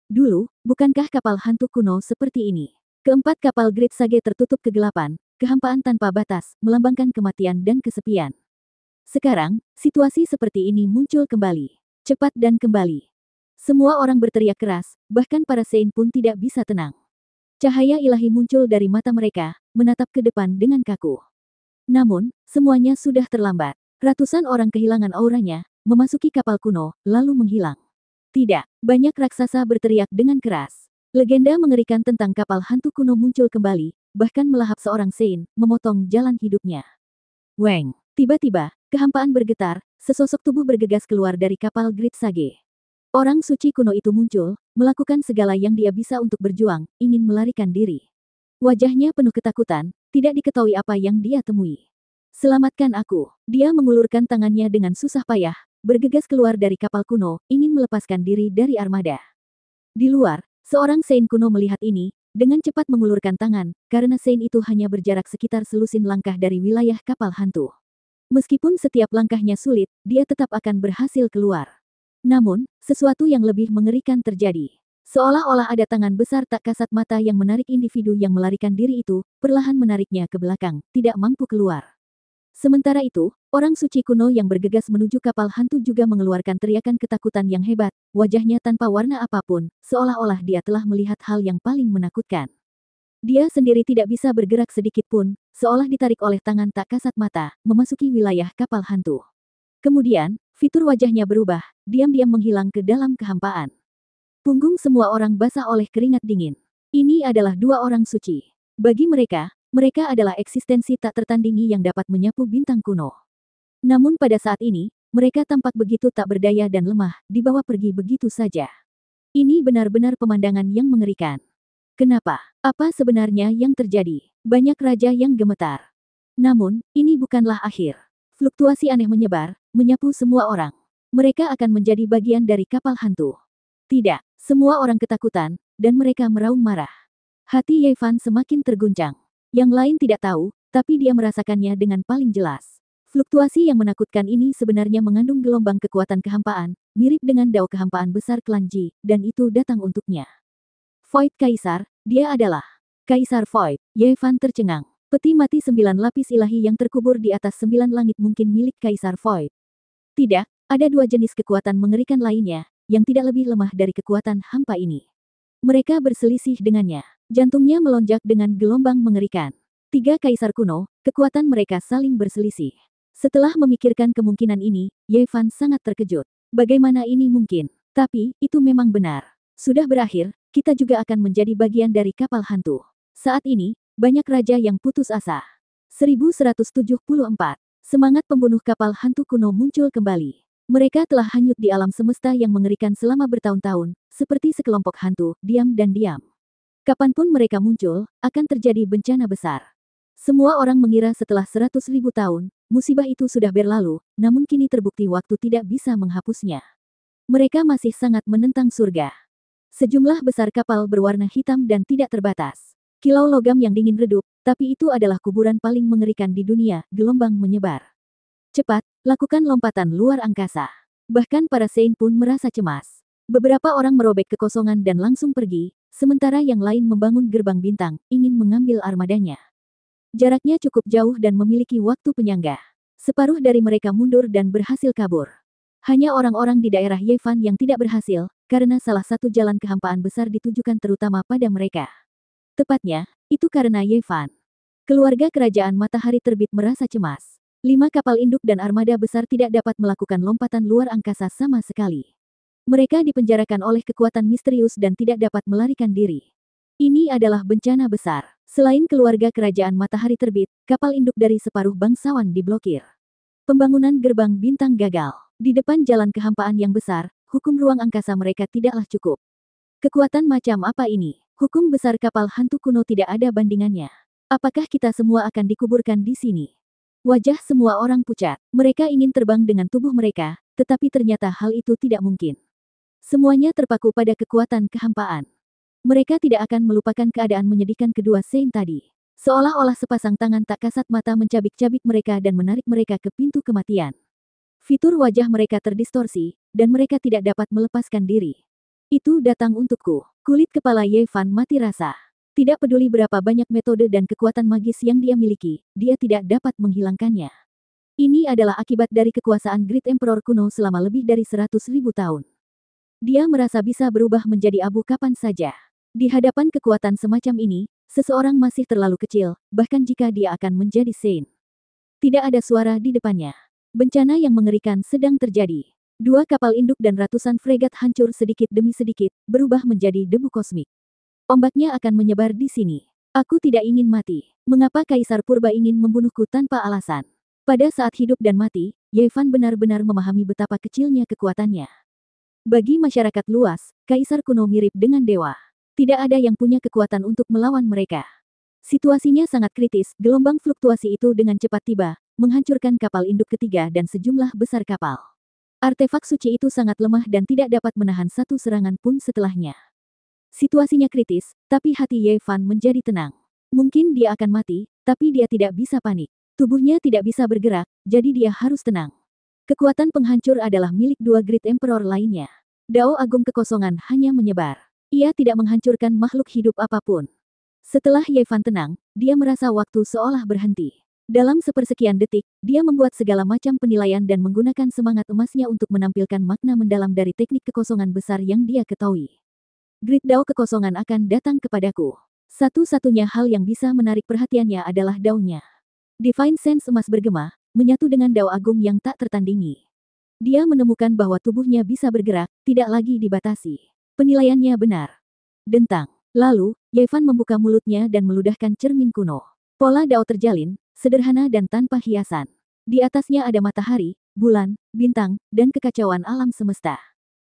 Dulu, bukankah kapal hantu kuno seperti ini? Keempat kapal Great Sage tertutup kegelapan, kehampaan tanpa batas, melambangkan kematian dan kesepian. Sekarang, situasi seperti ini muncul kembali. Cepat dan kembali. Semua orang berteriak keras, bahkan para Saint pun tidak bisa tenang. Cahaya ilahi muncul dari mata mereka, menatap ke depan dengan kaku. Namun, semuanya sudah terlambat. Ratusan orang kehilangan auranya, memasuki kapal kuno, lalu menghilang. Tidak, banyak raksasa berteriak dengan keras. Legenda mengerikan tentang kapal hantu kuno muncul kembali, bahkan melahap seorang Saint, memotong jalan hidupnya. Weng, tiba-tiba, kehampaan bergetar, sesosok tubuh bergegas keluar dari kapal Great Sage. Orang suci kuno itu muncul, melakukan segala yang dia bisa untuk berjuang, ingin melarikan diri. Wajahnya penuh ketakutan, tidak diketahui apa yang dia temui. Selamatkan aku. Dia mengulurkan tangannya dengan susah payah, bergegas keluar dari kapal kuno, ingin melepaskan diri dari armada. Di luar, seorang Saint kuno melihat ini, dengan cepat mengulurkan tangan, karena Saint itu hanya berjarak sekitar selusin langkah dari wilayah kapal hantu. Meskipun setiap langkahnya sulit, dia tetap akan berhasil keluar. Namun, sesuatu yang lebih mengerikan terjadi. Seolah-olah ada tangan besar tak kasat mata yang menarik individu yang melarikan diri itu, perlahan menariknya ke belakang, tidak mampu keluar. Sementara itu, orang suci kuno yang bergegas menuju kapal hantu juga mengeluarkan teriakan ketakutan yang hebat, wajahnya tanpa warna apapun, seolah-olah dia telah melihat hal yang paling menakutkan. Dia sendiri tidak bisa bergerak sedikit pun, seolah ditarik oleh tangan tak kasat mata, memasuki wilayah kapal hantu. Kemudian, fitur wajahnya berubah, diam-diam menghilang ke dalam kehampaan. Punggung semua orang basah oleh keringat dingin. Ini adalah dua orang suci. Bagi mereka, mereka adalah eksistensi tak tertandingi yang dapat menyapu bintang kuno. Namun pada saat ini, mereka tampak begitu tak berdaya dan lemah, dibawa pergi begitu saja. Ini benar-benar pemandangan yang mengerikan. Kenapa? Apa sebenarnya yang terjadi? Banyak raja yang gemetar. Namun, ini bukanlah akhir. Fluktuasi aneh menyebar, menyapu semua orang. Mereka akan menjadi bagian dari kapal hantu. Tidak, semua orang ketakutan, dan mereka meraung marah. Hati Ye Fan semakin terguncang. Yang lain tidak tahu, tapi dia merasakannya dengan paling jelas. Fluktuasi yang menakutkan ini sebenarnya mengandung gelombang kekuatan kehampaan, mirip dengan dao kehampaan besar klan Ji, dan itu datang untuknya. Void Kaisar, dia adalah Kaisar Void. Ye Fan tercengang. Peti mati 9 lapis ilahi yang terkubur di atas 9 langit mungkin milik Kaisar Void. Tidak, ada dua jenis kekuatan mengerikan lainnya, yang tidak lebih lemah dari kekuatan hampa ini. Mereka berselisih dengannya. Jantungnya melonjak dengan gelombang mengerikan. 3 kaisar kuno, kekuatan mereka saling berselisih. Setelah memikirkan kemungkinan ini, Ye Fan sangat terkejut. Bagaimana ini mungkin? Tapi, itu memang benar. Sudah berakhir, kita juga akan menjadi bagian dari kapal hantu. Saat ini, banyak raja yang putus asa. 1174. Semangat pembunuh kapal hantu kuno muncul kembali. Mereka telah hanyut di alam semesta yang mengerikan selama bertahun-tahun, seperti sekelompok hantu, diam dan diam. Kapanpun mereka muncul, akan terjadi bencana besar. Semua orang mengira setelah 100.000 tahun, musibah itu sudah berlalu, namun kini terbukti waktu tidak bisa menghapusnya. Mereka masih sangat menentang surga. Sejumlah besar kapal berwarna hitam dan tidak terbatas. Kilau logam yang dingin redup, tapi itu adalah kuburan paling mengerikan di dunia, gelombang menyebar. Cepat, Lakukan lompatan luar angkasa. Bahkan para Saint pun merasa cemas. Beberapa orang merobek kekosongan dan langsung pergi, sementara yang lain membangun gerbang bintang, ingin mengambil armadanya. Jaraknya cukup jauh dan memiliki waktu penyangga. Separuh dari mereka mundur dan berhasil kabur. Hanya orang-orang di daerah Yevan yang tidak berhasil, karena salah satu jalan kehampaan besar ditujukan terutama pada mereka. Tepatnya, itu karena Yevan. Keluarga kerajaan Matahari Terbit merasa cemas. 5 kapal induk dan armada besar tidak dapat melakukan lompatan luar angkasa sama sekali. Mereka dipenjarakan oleh kekuatan misterius dan tidak dapat melarikan diri. Ini adalah bencana besar. Selain keluarga kerajaan Matahari Terbit, kapal induk dari separuh bangsawan diblokir. Pembangunan gerbang bintang gagal. Di depan jalan kehampaan yang besar, hukum ruang angkasa mereka tidaklah cukup. Kekuatan macam apa ini? Hukum besar kapal hantu kuno tidak ada bandingannya. Apakah kita semua akan dikuburkan di sini? Wajah semua orang pucat. Mereka ingin terbang dengan tubuh mereka, tetapi ternyata hal itu tidak mungkin. Semuanya terpaku pada kekuatan kehampaan. Mereka tidak akan melupakan keadaan menyedihkan kedua Saint tadi. Seolah-olah sepasang tangan tak kasat mata mencabik-cabik mereka dan menarik mereka ke pintu kematian. Fitur wajah mereka terdistorsi, dan mereka tidak dapat melepaskan diri. Itu datang untukku. Kulit kepala Yevan mati rasa. Tidak peduli berapa banyak metode dan kekuatan magis yang dia miliki, dia tidak dapat menghilangkannya. Ini adalah akibat dari kekuasaan Great Emperor kuno selama lebih dari 100.000 tahun. Dia merasa bisa berubah menjadi abu kapan saja. Di hadapan kekuatan semacam ini, seseorang masih terlalu kecil, bahkan jika dia akan menjadi Saint. Tidak ada suara di depannya. Bencana yang mengerikan sedang terjadi. 2 kapal induk dan ratusan fregat hancur sedikit demi sedikit, berubah menjadi debu kosmik. Ombaknya akan menyebar di sini. Aku tidak ingin mati. Mengapa Kaisar Purba ingin membunuhku tanpa alasan? Pada saat hidup dan mati, Yevan benar-benar memahami betapa kecilnya kekuatannya. Bagi masyarakat luas, Kaisar kuno mirip dengan dewa. Tidak ada yang punya kekuatan untuk melawan mereka. Situasinya sangat kritis, gelombang fluktuasi itu dengan cepat tiba, menghancurkan kapal induk ketiga dan sejumlah besar kapal. Artefak suci itu sangat lemah dan tidak dapat menahan satu serangan pun setelahnya. Situasinya kritis, tapi hati Yevan menjadi tenang. Mungkin dia akan mati, tapi dia tidak bisa panik. Tubuhnya tidak bisa bergerak, jadi dia harus tenang. Kekuatan penghancur adalah milik 2 Great Emperor lainnya. Dao Agung Kekosongan hanya menyebar. Ia tidak menghancurkan makhluk hidup apapun. Setelah Yevan tenang, dia merasa waktu seolah berhenti. Dalam sepersekian detik, dia membuat segala macam penilaian dan menggunakan semangat emasnya untuk menampilkan makna mendalam dari teknik kekosongan besar yang dia ketahui. Great Dao kekosongan akan datang kepadaku. Satu-satunya hal yang bisa menarik perhatiannya adalah daunnya. Divine Sense emas bergema, menyatu dengan Dao Agung yang tak tertandingi. Dia menemukan bahwa tubuhnya bisa bergerak, tidak lagi dibatasi. Penilaiannya benar. Dentang. Lalu, Yevan membuka mulutnya dan meludahkan cermin kuno. Pola Dao terjalin, sederhana dan tanpa hiasan. Di atasnya ada matahari, bulan, bintang, dan kekacauan alam semesta.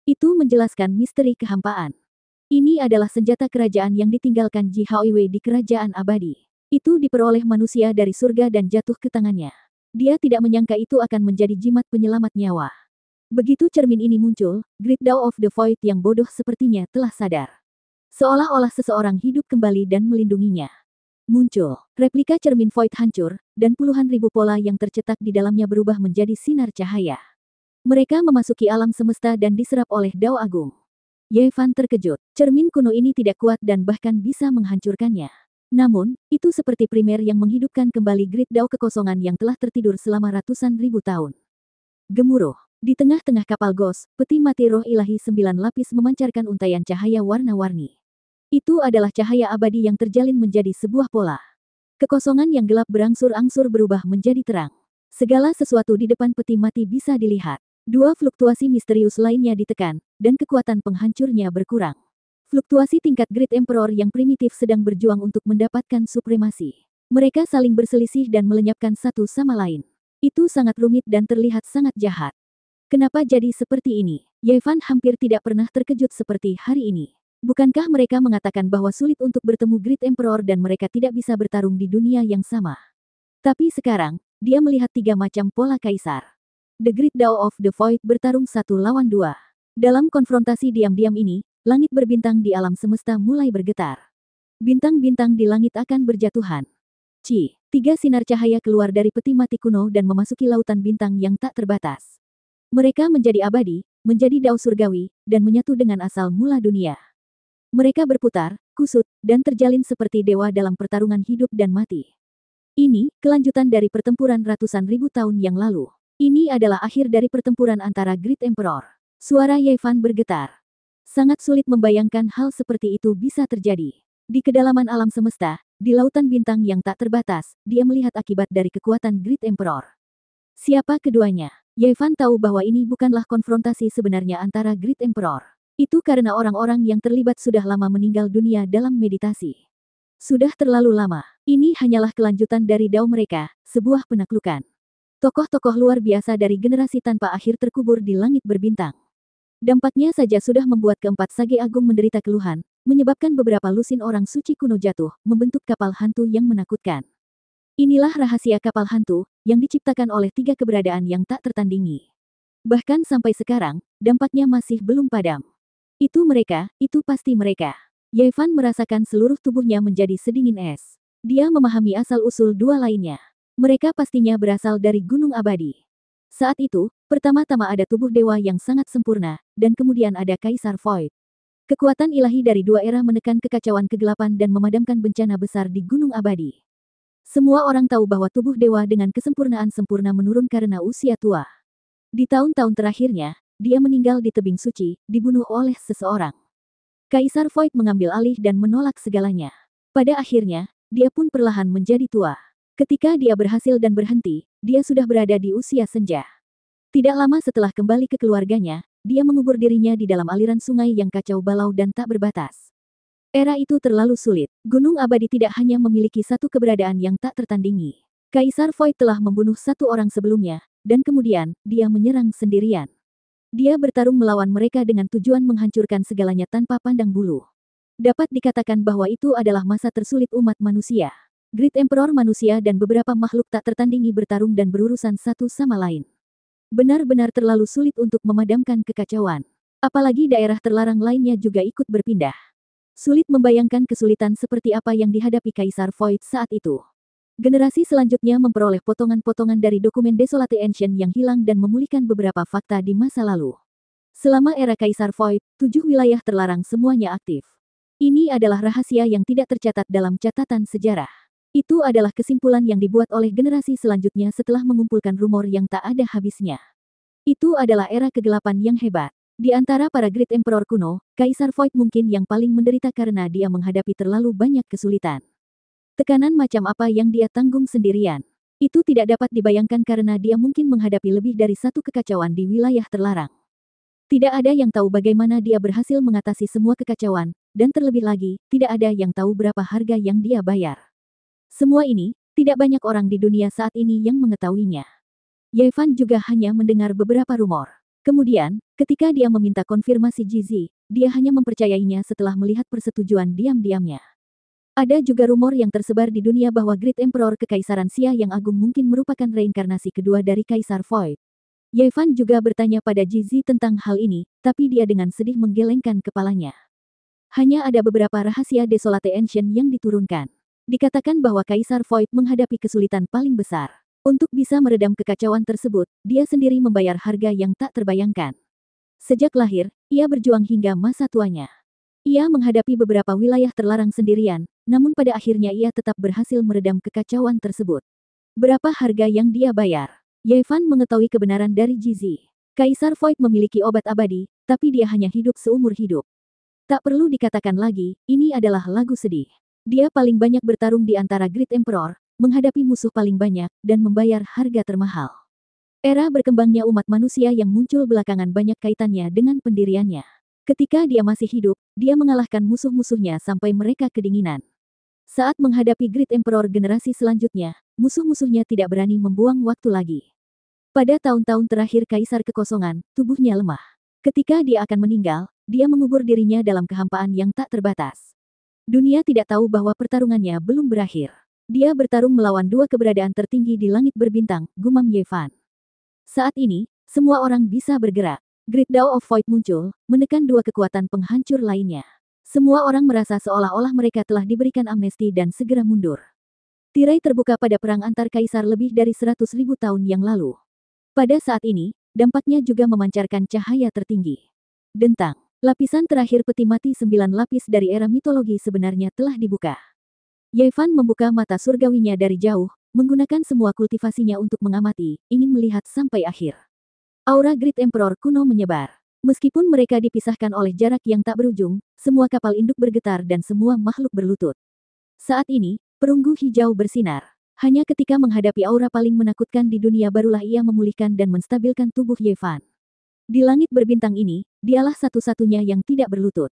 Itu menjelaskan misteri kehampaan. Ini adalah senjata kerajaan yang ditinggalkan Ji Haoiwei di kerajaan abadi. Itu diperoleh manusia dari surga dan jatuh ke tangannya. Dia tidak menyangka itu akan menjadi jimat penyelamat nyawa. Begitu cermin ini muncul, Great Dao of the Void yang bodoh sepertinya telah sadar. Seolah-olah seseorang hidup kembali dan melindunginya. Muncul, replika cermin Void hancur, dan puluhan ribu pola yang tercetak di dalamnya berubah menjadi sinar cahaya. Mereka memasuki alam semesta dan diserap oleh Dao Agung. Yevan terkejut. Cermin kuno ini tidak kuat dan bahkan bisa menghancurkannya. Namun, itu seperti primer yang menghidupkan kembali Great Dao kekosongan yang telah tertidur selama ratusan ribu tahun. Gemuruh. Di tengah-tengah kapal Ghost, peti mati roh ilahi 9 lapis memancarkan untaian cahaya warna-warni. Itu adalah cahaya abadi yang terjalin menjadi sebuah pola. Kekosongan yang gelap berangsur-angsur berubah menjadi terang. Segala sesuatu di depan peti mati bisa dilihat. 2 fluktuasi misterius lainnya ditekan, dan kekuatan penghancurnya berkurang. Fluktuasi tingkat Great Emperor yang primitif sedang berjuang untuk mendapatkan supremasi. Mereka saling berselisih dan melenyapkan satu sama lain. Itu sangat rumit dan terlihat sangat jahat. Kenapa jadi seperti ini? Yevan hampir tidak pernah terkejut seperti hari ini. Bukankah mereka mengatakan bahwa sulit untuk bertemu Great Emperor dan mereka tidak bisa bertarung di dunia yang sama? Tapi sekarang, dia melihat 3 macam pola kaisar. The Great Dao of the Void bertarung 1 lawan 2. Dalam konfrontasi diam-diam ini, langit berbintang di alam semesta mulai bergetar. Bintang-bintang di langit akan berjatuhan. Tiga sinar cahaya keluar dari peti mati kuno dan memasuki lautan bintang yang tak terbatas. Mereka menjadi abadi, menjadi dao surgawi, dan menyatu dengan asal mula dunia. Mereka berputar, kusut, dan terjalin seperti dewa dalam pertarungan hidup dan mati. Ini, kelanjutan dari pertempuran ratusan ribu tahun yang lalu. Ini adalah akhir dari pertempuran antara Great Emperor. Suara Yevan bergetar. Sangat sulit membayangkan hal seperti itu bisa terjadi. Di kedalaman alam semesta, di lautan bintang yang tak terbatas, dia melihat akibat dari kekuatan Great Emperor. Siapa keduanya? Yevan tahu bahwa ini bukanlah konfrontasi sebenarnya antara Great Emperor. Itu karena orang-orang yang terlibat sudah lama meninggal dunia dalam meditasi. Sudah terlalu lama. Ini hanyalah kelanjutan dari dao mereka, sebuah penaklukan. Tokoh-tokoh luar biasa dari generasi tanpa akhir terkubur di langit berbintang. Dampaknya saja sudah membuat keempat sage agung menderita keluhan, menyebabkan beberapa lusin orang suci kuno jatuh, membentuk kapal hantu yang menakutkan. Inilah rahasia kapal hantu, yang diciptakan oleh tiga keberadaan yang tak tertandingi. Bahkan sampai sekarang, dampaknya masih belum padam. Itu mereka, itu pasti mereka. Yevan merasakan seluruh tubuhnya menjadi sedingin es. Dia memahami asal-usul dua lainnya. Mereka pastinya berasal dari Gunung Abadi. Saat itu, pertama-tama ada tubuh dewa yang sangat sempurna, dan kemudian ada Kaisar Void. Kekuatan ilahi dari dua era menekan kekacauan kegelapan dan memadamkan bencana besar di Gunung Abadi. Semua orang tahu bahwa tubuh dewa dengan kesempurnaan sempurna menurun karena usia tua. Di tahun-tahun terakhirnya, dia meninggal di tebing suci, dibunuh oleh seseorang. Kaisar Void mengambil alih dan menolak segalanya. Pada akhirnya, dia pun perlahan menjadi tua. Ketika dia berhasil dan berhenti, dia sudah berada di usia senja. Tidak lama setelah kembali ke keluarganya, dia mengubur dirinya di dalam aliran sungai yang kacau balau dan tak berbatas. Era itu terlalu sulit. Gunung Abadi tidak hanya memiliki satu keberadaan yang tak tertandingi. Kaisar Void telah membunuh satu orang sebelumnya, dan kemudian, dia menyerang sendirian. Dia bertarung melawan mereka dengan tujuan menghancurkan segalanya tanpa pandang bulu. Dapat dikatakan bahwa itu adalah masa tersulit umat manusia. Great Emperor manusia dan beberapa makhluk tak tertandingi bertarung dan berurusan satu sama lain. Benar-benar terlalu sulit untuk memadamkan kekacauan. Apalagi daerah terlarang lainnya juga ikut berpindah. Sulit membayangkan kesulitan seperti apa yang dihadapi Kaisar Void saat itu. Generasi selanjutnya memperoleh potongan-potongan dari dokumen Desolate Ancient yang hilang dan memulihkan beberapa fakta di masa lalu. Selama era Kaisar Void, 7 wilayah terlarang semuanya aktif. Ini adalah rahasia yang tidak tercatat dalam catatan sejarah. Itu adalah kesimpulan yang dibuat oleh generasi selanjutnya setelah mengumpulkan rumor yang tak ada habisnya. Itu adalah era kegelapan yang hebat. Di antara para Great Emperor kuno, Kaisar Void mungkin yang paling menderita karena dia menghadapi terlalu banyak kesulitan. Tekanan macam apa yang dia tanggung sendirian. Itu tidak dapat dibayangkan karena dia mungkin menghadapi lebih dari satu kekacauan di wilayah terlarang. Tidak ada yang tahu bagaimana dia berhasil mengatasi semua kekacauan, dan terlebih lagi, tidak ada yang tahu berapa harga yang dia bayar. Semua ini, tidak banyak orang di dunia saat ini yang mengetahuinya. Yevan juga hanya mendengar beberapa rumor. Kemudian, ketika dia meminta konfirmasi Jizi, dia hanya mempercayainya setelah melihat persetujuan diam-diamnya. Ada juga rumor yang tersebar di dunia bahwa Great Emperor Kekaisaran Xia yang Agung mungkin merupakan reinkarnasi kedua dari Kaisar Void. Yevan juga bertanya pada Jizi tentang hal ini, tapi dia dengan sedih menggelengkan kepalanya. Hanya ada beberapa rahasia Desolate Ancient yang diturunkan. Dikatakan bahwa Kaisar Void menghadapi kesulitan paling besar. Untuk bisa meredam kekacauan tersebut, dia sendiri membayar harga yang tak terbayangkan. Sejak lahir, ia berjuang hingga masa tuanya. Ia menghadapi beberapa wilayah terlarang sendirian, namun pada akhirnya ia tetap berhasil meredam kekacauan tersebut. Berapa harga yang dia bayar? Yevan mengetahui kebenaran dari Jizi. Kaisar Void memiliki obat abadi, tapi dia hanya hidup seumur hidup. Tak perlu dikatakan lagi, ini adalah lagu sedih. Dia paling banyak bertarung di antara Great Emperor, menghadapi musuh paling banyak, dan membayar harga termahal. Era berkembangnya umat manusia yang muncul belakangan banyak kaitannya dengan pendiriannya. Ketika dia masih hidup, dia mengalahkan musuh-musuhnya sampai mereka kedinginan. Saat menghadapi Great Emperor generasi selanjutnya, musuh-musuhnya tidak berani membuang waktu lagi. Pada tahun-tahun terakhir Kaisar Kekosongan, tubuhnya lemah. Ketika dia akan meninggal, dia mengubur dirinya dalam kehampaan yang tak terbatas. Dunia tidak tahu bahwa pertarungannya belum berakhir. Dia bertarung melawan dua keberadaan tertinggi di langit berbintang, gumam Yevan. Saat ini, semua orang bisa bergerak. Great Dao of Void muncul, menekan dua kekuatan penghancur lainnya. Semua orang merasa seolah-olah mereka telah diberikan amnesti dan segera mundur. Tirai terbuka pada perang antar kaisar lebih dari 100.000 tahun yang lalu. Pada saat ini, dampaknya juga memancarkan cahaya tertinggi. Dentang. Lapisan terakhir peti mati 9 lapis dari era mitologi sebenarnya telah dibuka. Yevan membuka mata surgawinya dari jauh, menggunakan semua kultivasinya untuk mengamati, ingin melihat sampai akhir. Aura Great Emperor kuno menyebar. Meskipun mereka dipisahkan oleh jarak yang tak berujung, semua kapal induk bergetar dan semua makhluk berlutut. Saat ini, perunggu hijau bersinar. Hanya ketika menghadapi aura paling menakutkan di dunia barulah ia memulihkan dan menstabilkan tubuh Yevan. Di langit berbintang ini, dialah satu-satunya yang tidak berlutut.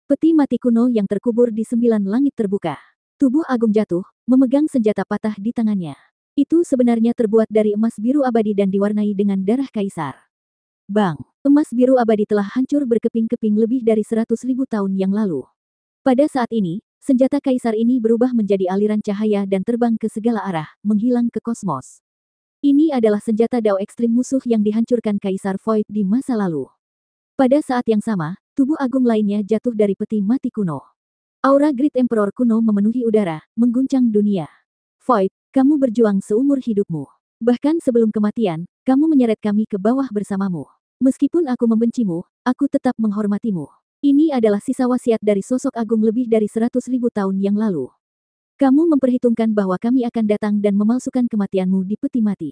Peti mati kuno yang terkubur di 9 langit terbuka. Tubuh agung jatuh, memegang senjata patah di tangannya. Itu sebenarnya terbuat dari emas biru abadi dan diwarnai dengan darah kaisar. Bang! Emas biru abadi telah hancur berkeping-keping lebih dari 100.000 tahun yang lalu. Pada saat ini, senjata kaisar ini berubah menjadi aliran cahaya dan terbang ke segala arah, menghilang ke kosmos. Ini adalah senjata Dao ekstrim musuh yang dihancurkan Kaisar Void di masa lalu. Pada saat yang sama, tubuh agung lainnya jatuh dari peti mati kuno. Aura Great Emperor kuno memenuhi udara, mengguncang dunia. Void, kamu berjuang seumur hidupmu. Bahkan sebelum kematian, kamu menyeret kami ke bawah bersamamu. Meskipun aku membencimu, aku tetap menghormatimu. Ini adalah sisa wasiat dari sosok agung lebih dari 100.000 tahun yang lalu. Kamu memperhitungkan bahwa kami akan datang dan memalsukan kematianmu di peti mati.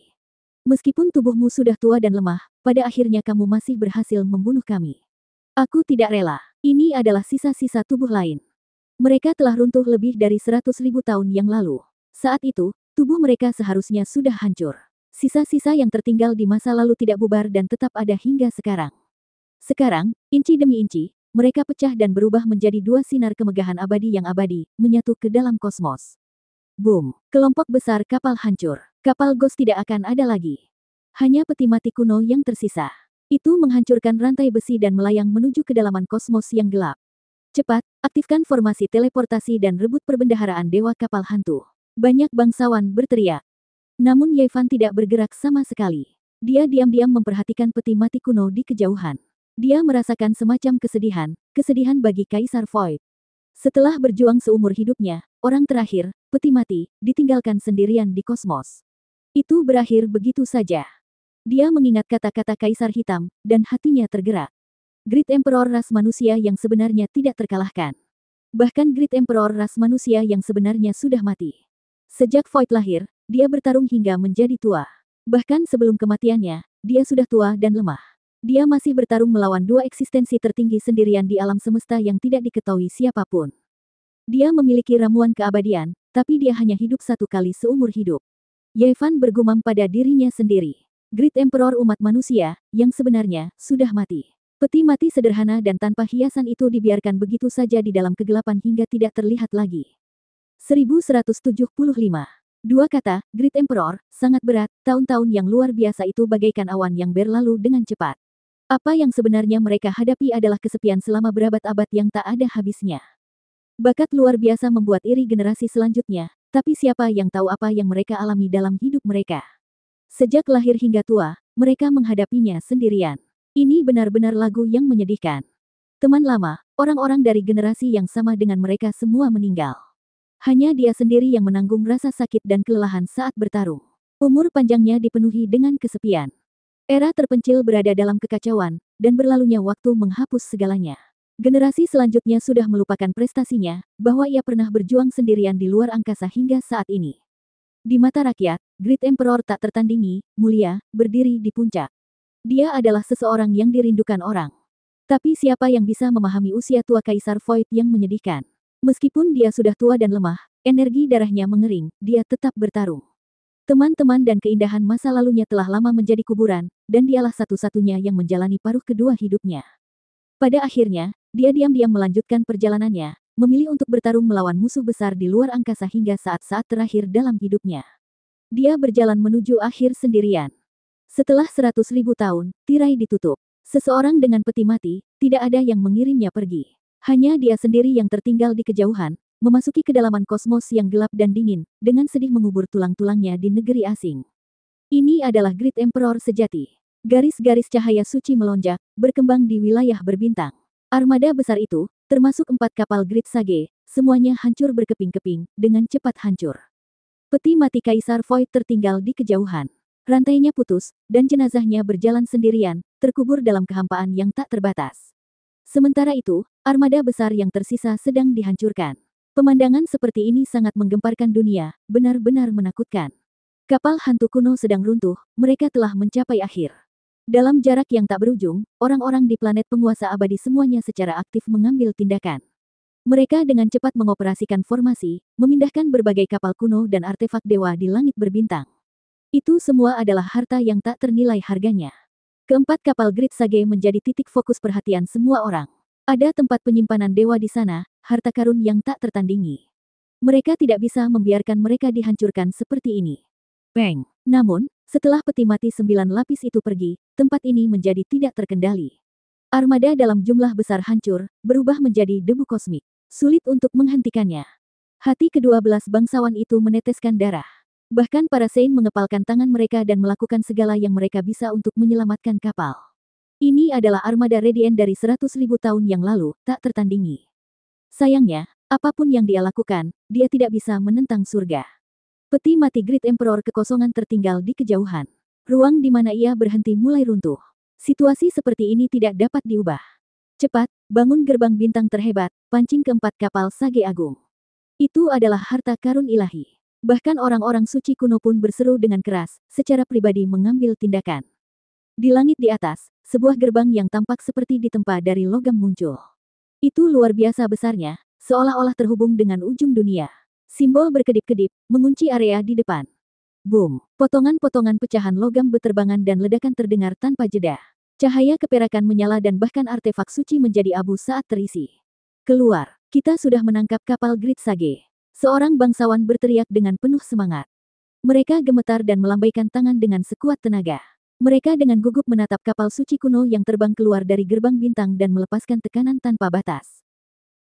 Meskipun tubuhmu sudah tua dan lemah, pada akhirnya kamu masih berhasil membunuh kami. Aku tidak rela. Ini adalah sisa-sisa tubuh lain. Mereka telah runtuh lebih dari 100.000 tahun yang lalu. Saat itu, tubuh mereka seharusnya sudah hancur. Sisa-sisa yang tertinggal di masa lalu tidak bubar dan tetap ada hingga sekarang. Sekarang, inci demi inci, mereka pecah dan berubah menjadi dua sinar kemegahan abadi yang abadi, menyatu ke dalam kosmos. Boom! Kelompok besar kapal hancur. Kapal Ghost tidak akan ada lagi. Hanya peti mati kuno yang tersisa. Itu menghancurkan rantai besi dan melayang menuju kedalaman kosmos yang gelap. Cepat, aktifkan formasi teleportasi dan rebut perbendaharaan Dewa Kapal Hantu. Banyak bangsawan berteriak. Namun Yevan tidak bergerak sama sekali. Dia diam-diam memperhatikan peti mati kuno di kejauhan. Dia merasakan semacam kesedihan bagi Kaisar Void. Setelah berjuang seumur hidupnya, orang terakhir, peti mati, ditinggalkan sendirian di kosmos. Itu berakhir begitu saja. Dia mengingat kata-kata Kaisar Hitam, dan hatinya tergerak. Great Emperor ras manusia yang sebenarnya tidak terkalahkan. Bahkan Great Emperor ras manusia yang sebenarnya sudah mati. Sejak Void lahir, dia bertarung hingga menjadi tua. Bahkan sebelum kematiannya, dia sudah tua dan lemah. Dia masih bertarung melawan dua eksistensi tertinggi sendirian di alam semesta yang tidak diketahui siapapun. Dia memiliki ramuan keabadian, tapi dia hanya hidup satu kali seumur hidup. Yevan bergumam pada dirinya sendiri. Great Emperor umat manusia, yang sebenarnya, sudah mati. Peti mati sederhana dan tanpa hiasan itu dibiarkan begitu saja di dalam kegelapan hingga tidak terlihat lagi. 1175. Dua kata, Great Emperor, sangat berat, tahun-tahun yang luar biasa itu bagaikan awan yang berlalu dengan cepat. Apa yang sebenarnya mereka hadapi adalah kesepian selama berabad-abad yang tak ada habisnya. Bakat luar biasa membuat iri generasi selanjutnya, tapi siapa yang tahu apa yang mereka alami dalam hidup mereka? Sejak lahir hingga tua, mereka menghadapinya sendirian. Ini benar-benar lagu yang menyedihkan. Teman lama, orang-orang dari generasi yang sama dengan mereka semua meninggal. Hanya dia sendiri yang menanggung rasa sakit dan kelelahan saat bertarung. Umur panjangnya dipenuhi dengan kesepian. Era terpencil berada dalam kekacauan, dan berlalunya waktu menghapus segalanya. Generasi selanjutnya sudah melupakan prestasinya, bahwa ia pernah berjuang sendirian di luar angkasa hingga saat ini. Di mata rakyat, Great Emperor tak tertandingi, mulia, berdiri di puncak. Dia adalah seseorang yang dirindukan orang. Tapi siapa yang bisa memahami usia tua Kaisar Void yang menyedihkan? Meskipun dia sudah tua dan lemah, energi darahnya mengering, dia tetap bertarung. Teman-teman dan keindahan masa lalunya telah lama menjadi kuburan, dan dialah satu-satunya yang menjalani paruh kedua hidupnya. Pada akhirnya, dia diam-diam melanjutkan perjalanannya, memilih untuk bertarung melawan musuh besar di luar angkasa hingga saat-saat terakhir dalam hidupnya. Dia berjalan menuju akhir sendirian. Setelah 100.000 tahun, tirai ditutup. Seseorang dengan peti mati, tidak ada yang mengirimnya pergi. Hanya dia sendiri yang tertinggal di kejauhan, memasuki kedalaman kosmos yang gelap dan dingin, dengan sedih mengubur tulang-tulangnya di negeri asing. Ini adalah Great Emperor sejati. Garis-garis cahaya suci melonjak, berkembang di wilayah berbintang. Armada besar itu, termasuk 4 kapal Great Sage, semuanya hancur berkeping-keping, dengan cepat hancur. Peti mati Kaisar Void tertinggal di kejauhan. Rantainya putus, dan jenazahnya berjalan sendirian, terkubur dalam kehampaan yang tak terbatas. Sementara itu, armada besar yang tersisa sedang dihancurkan. Pemandangan seperti ini sangat menggemparkan dunia, benar-benar menakutkan. Kapal hantu kuno sedang runtuh, mereka telah mencapai akhir. Dalam jarak yang tak berujung, orang-orang di planet penguasa abadi semuanya secara aktif mengambil tindakan. Mereka dengan cepat mengoperasikan formasi, memindahkan berbagai kapal kuno dan artefak dewa di langit berbintang. Itu semua adalah harta yang tak ternilai harganya. Keempat kapal Great Sage menjadi titik fokus perhatian semua orang. Ada tempat penyimpanan dewa di sana, harta karun yang tak tertandingi. Mereka tidak bisa membiarkan mereka dihancurkan seperti ini. Bang! Namun, setelah peti mati 9 lapis itu pergi, tempat ini menjadi tidak terkendali. Armada dalam jumlah besar hancur, berubah menjadi debu kosmik. Sulit untuk menghentikannya. Hati ke-12 bangsawan itu meneteskan darah. Bahkan para Saint mengepalkan tangan mereka dan melakukan segala yang mereka bisa untuk menyelamatkan kapal. Ini adalah armada Radiant dari 100.000 tahun yang lalu, tak tertandingi. Sayangnya, apapun yang dia lakukan, dia tidak bisa menentang surga. Peti mati Great Emperor kekosongan tertinggal di kejauhan. Ruang di mana ia berhenti mulai runtuh. Situasi seperti ini tidak dapat diubah. Cepat, bangun gerbang bintang terhebat, pancing keempat kapal Sage Agung. Itu adalah harta karun ilahi. Bahkan orang-orang suci kuno pun berseru dengan keras, secara pribadi mengambil tindakan. Di langit di atas, sebuah gerbang yang tampak seperti ditempa dari logam muncul. Itu luar biasa besarnya, seolah-olah terhubung dengan ujung dunia. Simbol berkedip-kedip, mengunci area di depan. Boom! Potongan-potongan pecahan logam beterbangan dan ledakan terdengar tanpa jeda. Cahaya keperakan menyala dan bahkan artefak suci menjadi abu saat terisi. Keluar! Kita sudah menangkap kapal Great Sage. Seorang bangsawan berteriak dengan penuh semangat. Mereka gemetar dan melambaikan tangan dengan sekuat tenaga. Mereka dengan gugup menatap kapal suci kuno yang terbang keluar dari gerbang bintang dan melepaskan tekanan tanpa batas.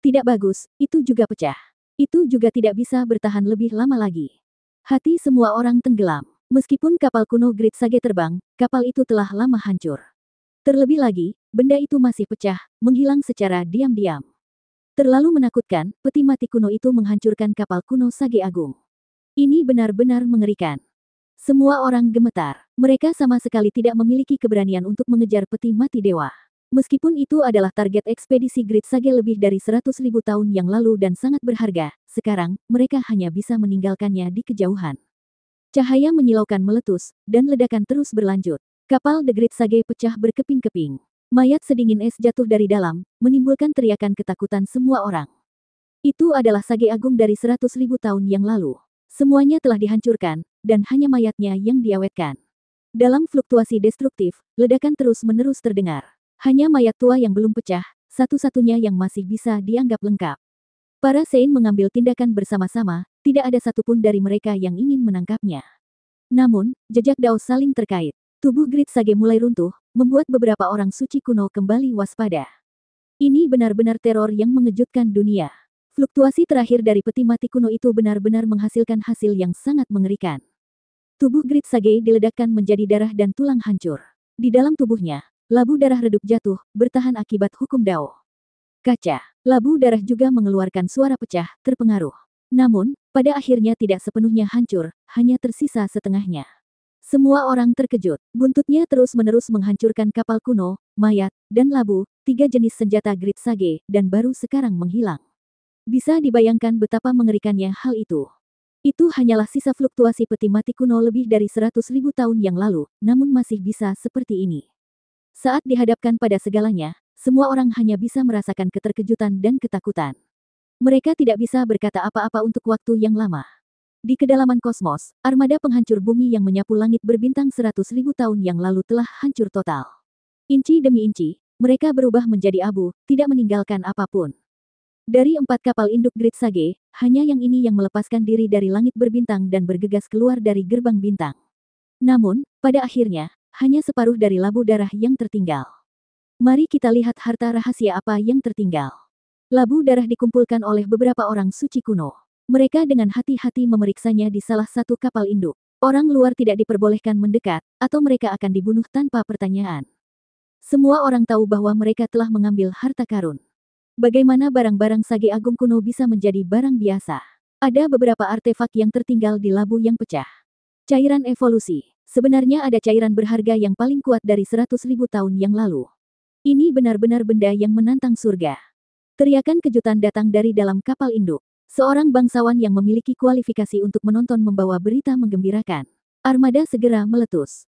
Tidak bagus, itu juga pecah. Itu juga tidak bisa bertahan lebih lama lagi. Hati semua orang tenggelam. Meskipun kapal kuno Great Sage terbang, kapal itu telah lama hancur. Terlebih lagi, benda itu masih pecah, menghilang secara diam-diam. Terlalu menakutkan, peti mati kuno itu menghancurkan kapal kuno Sage Agung. Ini benar-benar mengerikan. Semua orang gemetar. Mereka sama sekali tidak memiliki keberanian untuk mengejar peti mati dewa. Meskipun itu adalah target ekspedisi Great Sage lebih dari 100.000 tahun yang lalu dan sangat berharga, sekarang, mereka hanya bisa meninggalkannya di kejauhan. Cahaya menyilaukan meletus, dan ledakan terus berlanjut. Kapal The Great Sage pecah berkeping-keping. Mayat sedingin es jatuh dari dalam, menimbulkan teriakan ketakutan semua orang. Itu adalah Sage Agung dari 100.000 tahun yang lalu. Semuanya telah dihancurkan, dan hanya mayatnya yang diawetkan. Dalam fluktuasi destruktif, ledakan terus-menerus terdengar. Hanya mayat tua yang belum pecah, satu-satunya yang masih bisa dianggap lengkap. Para Saint mengambil tindakan bersama-sama, tidak ada satupun dari mereka yang ingin menangkapnya. Namun, jejak Dao saling terkait. Tubuh Great Sage mulai runtuh, membuat beberapa orang suci kuno kembali waspada. Ini benar-benar teror yang mengejutkan dunia. Fluktuasi terakhir dari peti mati kuno itu benar-benar menghasilkan hasil yang sangat mengerikan. Tubuh Great Sage diledakkan menjadi darah dan tulang hancur. Di dalam tubuhnya, labu darah redup jatuh, bertahan akibat hukum Dao. Kaca. Labu darah juga mengeluarkan suara pecah, terpengaruh. Namun, pada akhirnya tidak sepenuhnya hancur, hanya tersisa setengahnya. Semua orang terkejut. Buntutnya terus-menerus menghancurkan kapal kuno, mayat, dan labu, 3 jenis senjata Great Sage, dan baru sekarang menghilang. Bisa dibayangkan betapa mengerikannya hal itu. Itu hanyalah sisa fluktuasi peti mati kuno lebih dari 100.000 tahun yang lalu, namun masih bisa seperti ini. Saat dihadapkan pada segalanya, semua orang hanya bisa merasakan keterkejutan dan ketakutan. Mereka tidak bisa berkata apa-apa untuk waktu yang lama. Di kedalaman kosmos, armada penghancur bumi yang menyapu langit berbintang 100.000 tahun yang lalu telah hancur total. Inci demi inci, mereka berubah menjadi abu, tidak meninggalkan apapun. Dari 4 kapal induk Great Sage, hanya yang ini yang melepaskan diri dari langit berbintang dan bergegas keluar dari gerbang bintang. Namun, pada akhirnya, hanya separuh dari labu darah yang tertinggal. Mari kita lihat harta rahasia apa yang tertinggal. Labu darah dikumpulkan oleh beberapa orang suci kuno. Mereka dengan hati-hati memeriksanya di salah satu kapal induk. Orang luar tidak diperbolehkan mendekat, atau mereka akan dibunuh tanpa pertanyaan. Semua orang tahu bahwa mereka telah mengambil harta karun. Bagaimana barang-barang Sage Agung kuno bisa menjadi barang biasa? Ada beberapa artefak yang tertinggal di labu yang pecah. Cairan evolusi. Sebenarnya ada cairan berharga yang paling kuat dari 100.000 tahun yang lalu. Ini benar-benar benda yang menantang surga. Teriakan kejutan datang dari dalam kapal induk. Seorang bangsawan yang memiliki kualifikasi untuk menonton membawa berita menggembirakan. Armada segera meletus.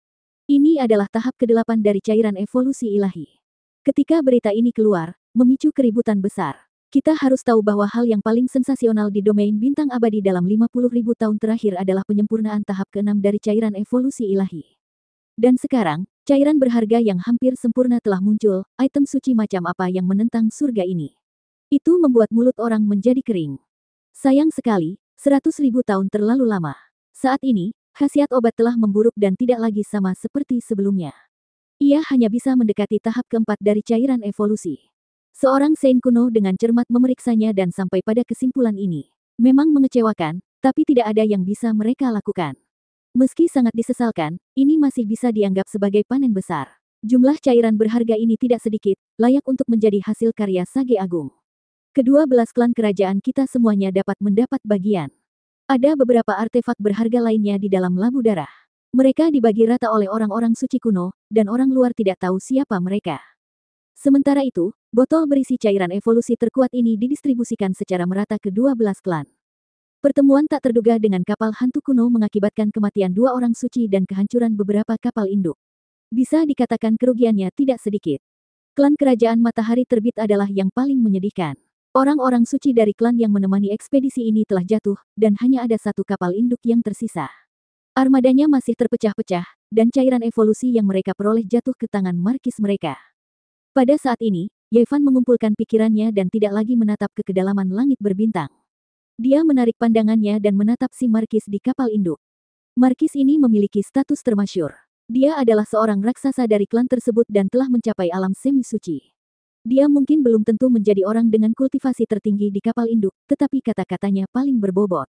Ini adalah tahap ke-8 dari cairan evolusi ilahi. Ketika berita ini keluar, memicu keributan besar. Kita harus tahu bahwa hal yang paling sensasional di domain bintang abadi dalam 50.000 tahun terakhir adalah penyempurnaan tahap ke-6 dari cairan evolusi ilahi. Dan sekarang, cairan berharga yang hampir sempurna telah muncul, item suci macam apa yang menentang surga ini. Itu membuat mulut orang menjadi kering. Sayang sekali, 100.000 tahun terlalu lama. Saat ini, khasiat obat telah memburuk dan tidak lagi sama seperti sebelumnya. Ia hanya bisa mendekati tahap keempat dari cairan evolusi. Seorang Saint kuno dengan cermat memeriksanya dan sampai pada kesimpulan ini. Memang mengecewakan, tapi tidak ada yang bisa mereka lakukan. Meski sangat disesalkan, ini masih bisa dianggap sebagai panen besar. Jumlah cairan berharga ini tidak sedikit, layak untuk menjadi hasil karya Sage Agung. Kedua belas klan kerajaan kita semuanya dapat mendapat bagian. Ada beberapa artefak berharga lainnya di dalam labu darah. Mereka dibagi rata oleh orang-orang suci kuno, dan orang luar tidak tahu siapa mereka. Sementara itu, botol berisi cairan evolusi terkuat ini didistribusikan secara merata ke 12 klan. Pertemuan tak terduga dengan kapal hantu kuno mengakibatkan kematian 2 orang suci dan kehancuran beberapa kapal induk. Bisa dikatakan kerugiannya tidak sedikit. Klan Kerajaan Matahari Terbit adalah yang paling menyedihkan. Orang-orang suci dari klan yang menemani ekspedisi ini telah jatuh, dan hanya ada 1 kapal induk yang tersisa. Armadanya masih terpecah-pecah, dan cairan evolusi yang mereka peroleh jatuh ke tangan markis mereka. Pada saat ini, Yevan mengumpulkan pikirannya dan tidak lagi menatap ke kedalaman langit berbintang. Dia menarik pandangannya dan menatap si markis di kapal induk. Markis ini memiliki status termasyur. Dia adalah seorang raksasa dari klan tersebut dan telah mencapai alam semi suci. Dia mungkin belum tentu menjadi orang dengan kultivasi tertinggi di kapal induk, tetapi kata-katanya paling berbobot.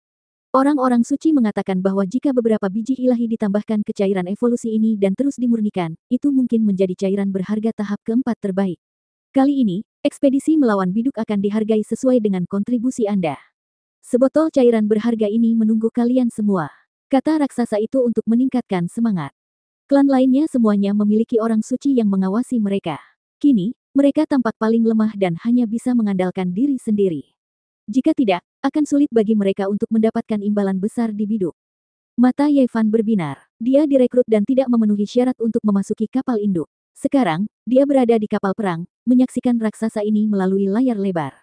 Orang-orang suci mengatakan bahwa jika beberapa biji ilahi ditambahkan ke cairan evolusi ini dan terus dimurnikan, itu mungkin menjadi cairan berharga tahap keempat terbaik. Kali ini, ekspedisi melawan biduk akan dihargai sesuai dengan kontribusi Anda. Sebotol cairan berharga ini menunggu kalian semua. Kata raksasa itu untuk meningkatkan semangat. Klan lainnya semuanya memiliki orang suci yang mengawasi mereka. Kini, mereka tampak paling lemah dan hanya bisa mengandalkan diri sendiri. Jika tidak, akan sulit bagi mereka untuk mendapatkan imbalan besar di biduk. Mata Yevan berbinar. Dia direkrut dan tidak memenuhi syarat untuk memasuki kapal induk. Sekarang, dia berada di kapal perang, menyaksikan raksasa ini melalui layar lebar.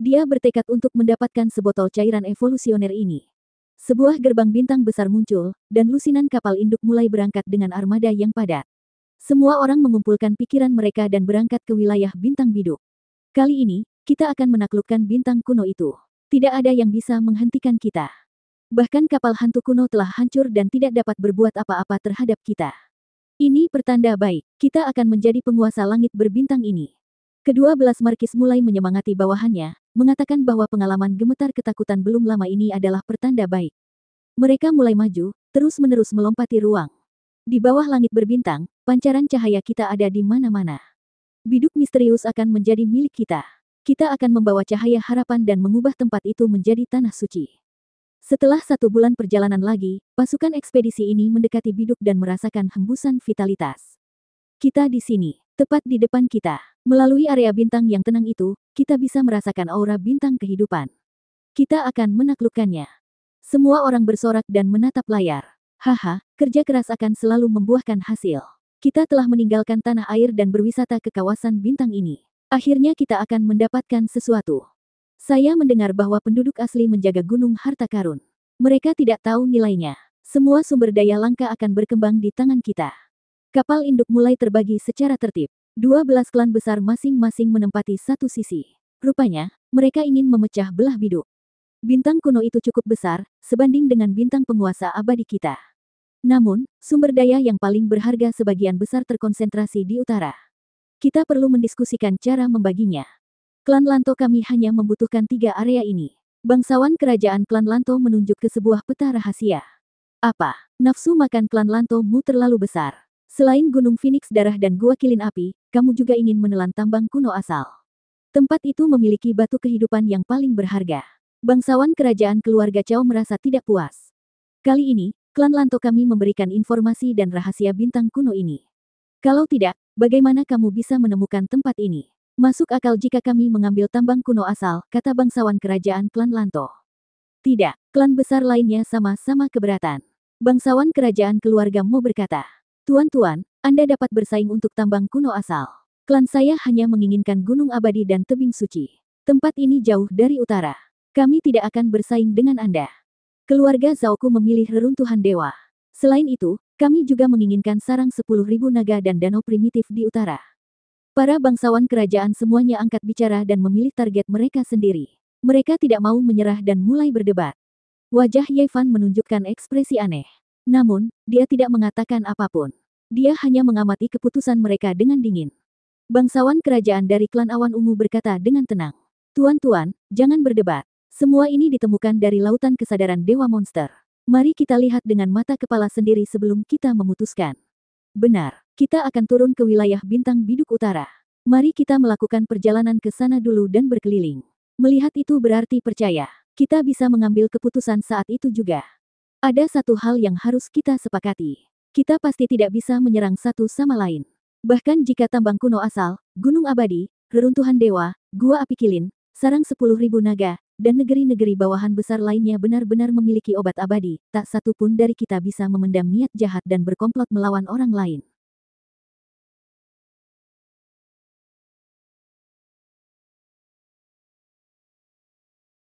Dia bertekad untuk mendapatkan sebotol cairan evolusioner ini. Sebuah gerbang bintang besar muncul, dan lusinan kapal induk mulai berangkat dengan armada yang padat. Semua orang mengumpulkan pikiran mereka dan berangkat ke wilayah bintang biduk. Kali ini, kita akan menaklukkan bintang kuno itu. Tidak ada yang bisa menghentikan kita. Bahkan kapal hantu kuno telah hancur dan tidak dapat berbuat apa-apa terhadap kita. Ini pertanda baik, kita akan menjadi penguasa langit berbintang ini. Kedua belas markis mulai menyemangati bawahannya, mengatakan bahwa pengalaman gemetar ketakutan belum lama ini adalah pertanda baik. Mereka mulai maju, terus-menerus melompati ruang. Di bawah langit berbintang, pancaran cahaya kita ada di mana-mana. Biduk misterius akan menjadi milik kita. Kita akan membawa cahaya harapan dan mengubah tempat itu menjadi tanah suci. Setelah 1 bulan perjalanan lagi, pasukan ekspedisi ini mendekati biduk dan merasakan hembusan vitalitas. Kita di sini, tepat di depan kita. Melalui area bintang yang tenang itu, kita bisa merasakan aura bintang kehidupan. Kita akan menaklukkannya. Semua orang bersorak dan menatap layar. Haha, kerja keras akan selalu membuahkan hasil. Kita telah meninggalkan tanah air dan berwisata ke kawasan bintang ini. Akhirnya kita akan mendapatkan sesuatu. Saya mendengar bahwa penduduk asli menjaga gunung harta karun. Mereka tidak tahu nilainya. Semua sumber daya langka akan berkembang di tangan kita. Kapal induk mulai terbagi secara tertib. 12 klan besar masing-masing menempati satu sisi. Rupanya, mereka ingin memecah belah biduk. Bintang kuno itu cukup besar, sebanding dengan bintang penguasa abadi kita. Namun, sumber daya yang paling berharga sebagian besar terkonsentrasi di utara. Kita perlu mendiskusikan cara membaginya. Klan Lanto kami hanya membutuhkan 3 area ini. Bangsawan kerajaan klan Lanto menunjuk ke sebuah peta rahasia. Apa? Nafsu makan klan Lanto-mu terlalu besar. Selain Gunung Phoenix Darah dan Gua Kilin Api, kamu juga ingin menelan tambang kuno asal. Tempat itu memiliki batu kehidupan yang paling berharga. Bangsawan kerajaan keluarga Chow merasa tidak puas. Kali ini, klan Lanto kami memberikan informasi dan rahasia bintang kuno ini. Kalau tidak, bagaimana kamu bisa menemukan tempat ini? Masuk akal jika kami mengambil tambang kuno asal, kata bangsawan kerajaan klan Lanto. Tidak, klan besar lainnya sama-sama keberatan. Bangsawan kerajaan keluarga Mo berkata, Tuan-tuan, Anda dapat bersaing untuk tambang kuno asal. Klan saya hanya menginginkan gunung abadi dan tebing suci. Tempat ini jauh dari utara. Kami tidak akan bersaing dengan Anda. Keluarga Zhaoku memilih reruntuhan dewa. Selain itu, kami juga menginginkan sarang 10.000 naga dan danau primitif di utara. Para bangsawan kerajaan semuanya angkat bicara dan memilih target mereka sendiri. Mereka tidak mau menyerah dan mulai berdebat. Wajah Ye Fan menunjukkan ekspresi aneh. Namun, dia tidak mengatakan apapun. Dia hanya mengamati keputusan mereka dengan dingin. Bangsawan kerajaan dari klan Awan Ungu berkata dengan tenang. Tuan-tuan, jangan berdebat. Semua ini ditemukan dari lautan kesadaran Dewa Monster. Mari kita lihat dengan mata kepala sendiri sebelum kita memutuskan. Benar, kita akan turun ke wilayah Bintang Biduk Utara. Mari kita melakukan perjalanan ke sana dulu dan berkeliling. Melihat itu berarti percaya. Kita bisa mengambil keputusan saat itu juga. Ada satu hal yang harus kita sepakati. Kita pasti tidak bisa menyerang satu sama lain. Bahkan jika tambang kuno asal, gunung abadi, reruntuhan dewa, gua api kilin, sarang 10.000 naga, dan negeri-negeri bawahan besar lainnya benar-benar memiliki obat abadi, tak satu pun dari kita bisa memendam niat jahat dan berkomplot melawan orang lain.